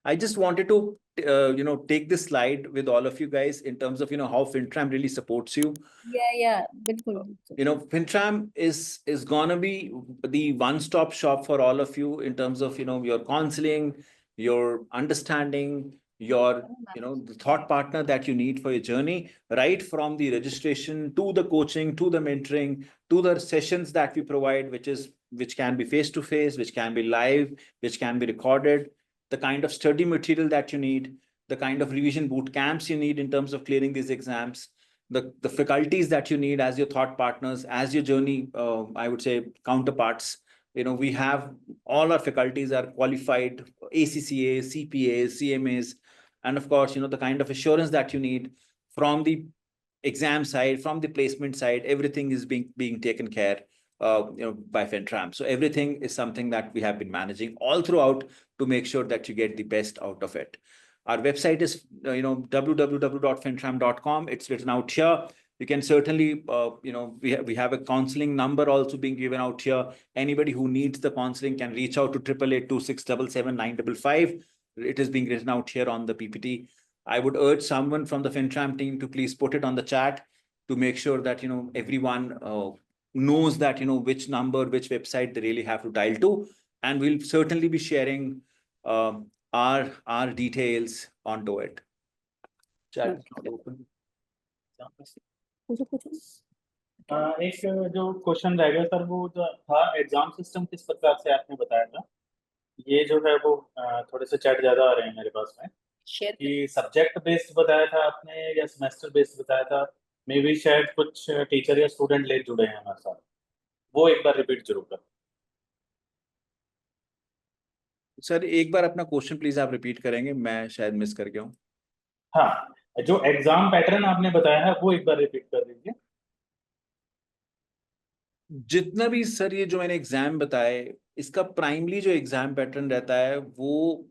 I just wanted to take this slide with all of you guys in terms of how FinTram really supports you. या बिल्कुल. FinTram is gonna be the one-stop shop for all of you in terms of your counseling, your understanding, your the thought partner that you need for your journey, right from the registration to the coaching to the mentoring to the sessions that we provide, which can be face to face, which can be live, which can be recorded, the kind of study material that you need, the kind of revision boot camps you need in terms of clearing these exams, the faculties that you need as your thought partners, as your journey, I would say, counterparts. We have all our faculties are qualified ACCAs, CPAs, CMAs, and of course, the kind of assurance that you need from the exam side, from the placement side, everything is being taken care by FinTram. So everything is something that we have been managing all throughout to make sure that you get the best out of it. Our website is www.fintram.com. It's written out here. You can certainly, we have a counseling number also being given out here. Anybody who needs the counseling can reach out to 888-2677-955. It is being written out here on the PPT. I would urge someone from the FinTram team to please put it on the chat to make sure that everyone knows that which number, which website they really have to dial to, and we'll certainly be sharing our details onto it. Chat is not open. एक जो question रह गया sir, वो जो था exam system किस प्रकार से आपने बताया था, ये जो है वो थोड़े से चैट ज्यादा आ रहे हैं मेरे पास में शेयर कि सब्जेक्ट बेस्ड बताया था आपने या सेमेस्टर बेस्ड बताया था. मे बी शायद कुछ टीचर या स्टूडेंट लेट जुड़े हैं हमारे साथ, वो एक बार रिपीट जरूर कर. सर, एक बार अपना क्वेश्चन प्लीज आप रिपीट करेंगे, मैं शायद मिस कर गया हूँ. हाँ, जो एग्जाम पैटर्न आपने बताया है वो एक बार रिपीट कर दीजिए. जितना भी सर ये जो मैंने एग्जाम बताए, इसका प्राइमरी जो एग्जाम पैटर्न रहता है वो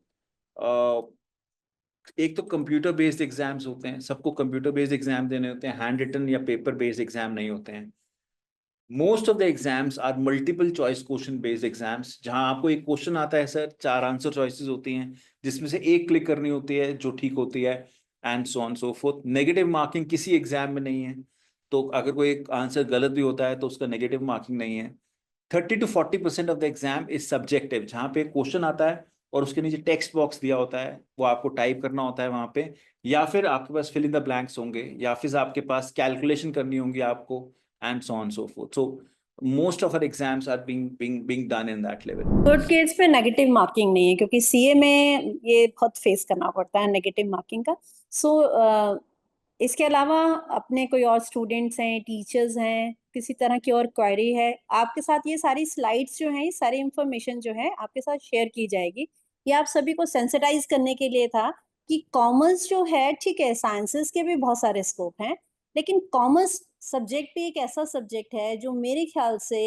एक तो कंप्यूटर बेस्ड एग्जाम्स होते हैं. सबको कंप्यूटर बेस्ड एग्जाम देने होते हैं, हैंड रिटन या पेपर बेस्ड एग्जाम नहीं होते हैं. Most of the exams are multiple choice question based exams, जहां आपको एक क्वेश्चन आता है सर, 4 आंसर चॉइसेस होती हैं, जिसमें से एक क्लिक करनी होती है जो ठीक होती है, and so on so fourth. Negative marking किसी एग्जाम में नहीं है, तो अगर कोई एक आंसर गलत भी होता है तो उसका नेगेटिव मार्किंग नहीं है. 30 to 40% of the exam is subjective, जहाँ पे क्वेश्चन आता है और उसके नीचे टेक्स्ट बॉक्स दिया होता है, वो आपको टाइप करना होता है वहां पे, या फिर आपके पास फिल इन द ब्लैंक्स होंगे, या फिर आपके पास कैलकुलेशन करनी होंगी आपको, and so on so fourth. So most of our exams are being done in that level. Good case पे नेगेटिव मार्किंग नहीं है, क्योंकि सीए में ये बहुत फेस करना पड़ता है नेगेटिव मार्किंग का. सो इसके अलावा अपने कोई और स्टूडेंट्स हैं, टीचर्स हैं, किसी तरह की और क्वेरी है, आपके साथ ये सारी स्लाइड्स जो हैं, ये सारी इंफॉर्मेशन जो है आपके साथ शेयर की जाएगी. ये आप सभी को सेंसिटाइज करने के लिए था कि कॉमर्स जो है, ठीक है, साइंसेस के भी बहुत सारे स्कोप हैं, लेकिन कॉमर्स सब्जेक्ट भी एक ऐसा सब्जेक्ट है जो मेरे ख्याल से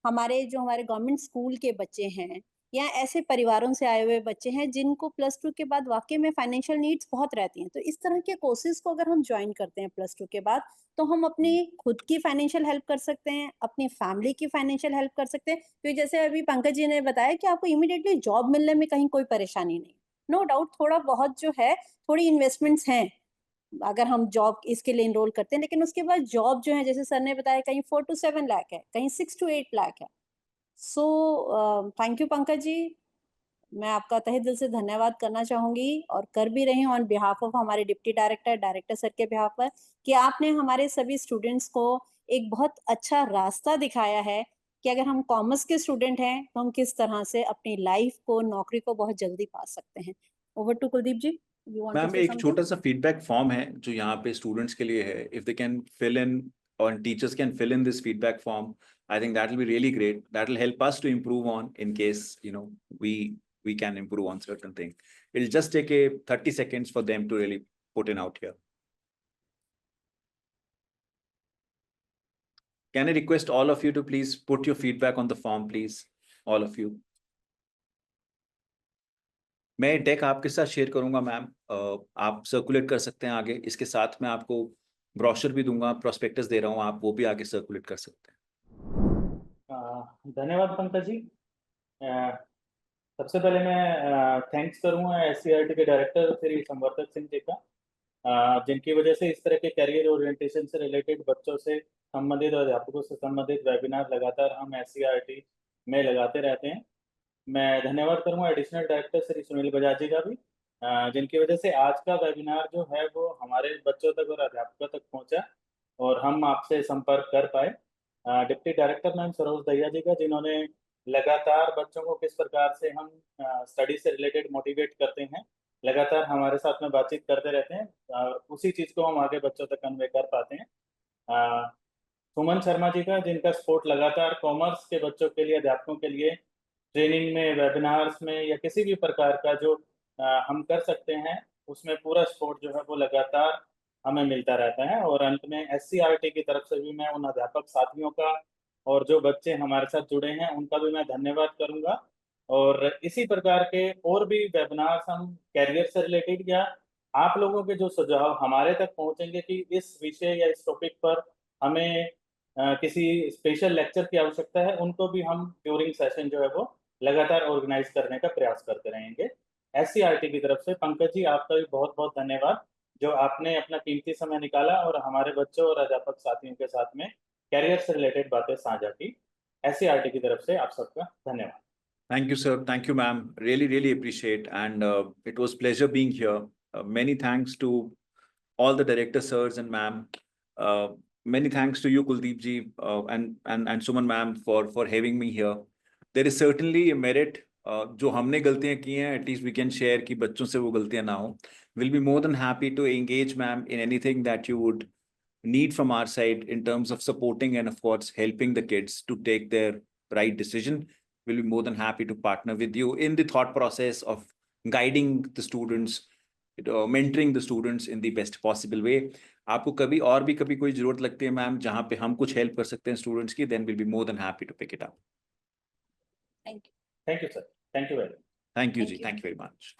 हमारे गवर्नमेंट स्कूल के बच्चे हैं या ऐसे परिवारों से आए हुए बच्चे हैं जिनको +2 के बाद वाकई में फाइनेंशियल नीड्स बहुत रहती हैं, तो इस तरह के कोर्सेज को अगर हम ज्वाइन करते हैं +2 के बाद, तो हम अपनी खुद की फाइनेंशियल हेल्प कर सकते हैं, अपनी फैमिली की फाइनेंशियल हेल्प कर सकते हैं. तो जैसे अभी पंकज जी ने बताया कि आपको इमीडिएटली जॉब मिलने में कहीं कोई परेशानी नहीं. नो डाउट थोड़ा बहुत जो है, थोड़ी इन्वेस्टमेंट्स हैं अगर हम जॉब इसके लिए इनरोल करते हैं, लेकिन उसके बाद जॉब जो है, जैसे सर ने बताया, कहीं 4 to 7 लाख है, कहीं 6 to 8 लाख है. So thank you Pankaj ji. मैं आपका तहे दिल से धन्यवाद करना चाहूंगी और कर भी रही हूँ ऑन बिहाफ ऑफ हमारे डिप्टी डायरेक्टर सर के बिहाफ पर कि आपने हमारे सभी स्टूडेंट्स को एक बहुत अच्छा रास्ता दिखाया है कि अगर हम कॉमर्स के स्टूडेंट हैं तो हम किस तरह से अपनी लाइफ को, नौकरी को बहुत जल्दी पा सकते हैं। Over to Kuldeep ji, you want to ma'am से एक समथिंग? छोटा सा फीडबैक फॉर्म है जो यहाँ पे स्टूडेंट्स के लिए है, if they can fill in और teachers can fill in this feedback form, I think that will be really great. That will help us to improve on in case, you know, we can improve on certain thing. It'll just take a 30 seconds for them to really put in out here. Can I request all of you to please put your feedback on the form, please? All of you. मैं deck आपके साथ share करूंगा ma'am, आप circulate कर सकते हैं आगे। इसके साथ मैं आपको ब्रोशर भी दूंगा, प्रोस्पेक्टस दे रहा हूँ, आप वो भी आगे सर्कुलेट कर सकते हैं। धन्यवाद पंकज जी। सबसे पहले मैं थैंक्स करूंगा SCERT के डायरेक्टर श्री संवर्धक सिंह जी का, जिनकी वजह से इस तरह के करियर ओरिएंटेशन से रिलेटेड बच्चों से संबंधित और अध्यापकों से संबंधित वेबिनार लगातार हम SCERT में लगाते रहते हैं। मैं धन्यवाद करूंगा एडिशनल डायरेक्टर श्री सुनील बजाज जी का भी, जिनकी वजह से आज का वेबिनार जो है वो हमारे बच्चों तक और अध्यापकों तक पहुंचा और हम आपसे संपर्क कर पाए। Deputy director ma'am Saroj Dahiya ji का, जिन्होंने लगातार बच्चों को किस प्रकार से हम स्टडी से रिलेटेड मोटिवेट करते हैं, लगातार हमारे साथ में बातचीत करते रहते हैं, उसी चीज़ को हम आगे बच्चों तक कन्वे कर पाते हैं। सुमन शर्मा जी का, जिनका सपोर्ट लगातार कॉमर्स के बच्चों के लिए, अध्यापकों के लिए ट्रेनिंग में, वेबिनार्स में या किसी भी प्रकार का जो हम कर सकते हैं, उसमें पूरा सपोर्ट जो है वो लगातार हमें मिलता रहता है। और अंत में SCERT की तरफ से भी मैं उन अध्यापक साथियों का और जो बच्चे हमारे साथ जुड़े हैं उनका भी मैं धन्यवाद करूंगा। और इसी प्रकार के और भी वेबिनार्स हम कैरियर से रिलेटेड या आप लोगों के जो सुझाव हमारे तक पहुंचेंगे कि इस विषय या इस टॉपिक पर हमें किसी स्पेशल लेक्चर की आवश्यकता है, उनको भी हम ड्यूरिंग सेशन जो है वो लगातार ऑर्गेनाइज करने का प्रयास करते रहेंगे। SCERT की तरफ से पंकज जी, आपका भी बहुत बहुत धन्यवाद, जो आपने अपना कीमती समय निकाला और हमारे बच्चों और अध्यापक साथियों के साथ में कैरियर से रिलेटेड बातें साझा की। SCERT की तरफ से आप सबका धन्यवाद। Thank you, sir. Thank you, ma'am. Really, really appreciate. And it was pleasure being here. Many thanks to all the director sirs and ma'am. Many thanks to you, Kuldeep ji, and Suman ma'am for having me here. There is certainly a merit. जो हमने गलतियां की हैं, at least we can share कि बच्चों से वो गलतियां ना हो. We'll be more than happy to engage, ma'am, in anything that you would need from our side in terms of supporting and of course helping the kids to take their right decision. We'll be more than happy to partner with you in the thought process of guiding the students, mentoring the students in the best possible way. आपको कभी और भी कभी कोई जरूरत लगती है ma'am जहाँ पे हम कुछ हेल्प कर सकते हैं स्टूडेंट्स की, then we'll be more than happy to pick it up. Thank you. Thank you, sir. Thank you very much. Thank you Thank ji, you. thank you very much.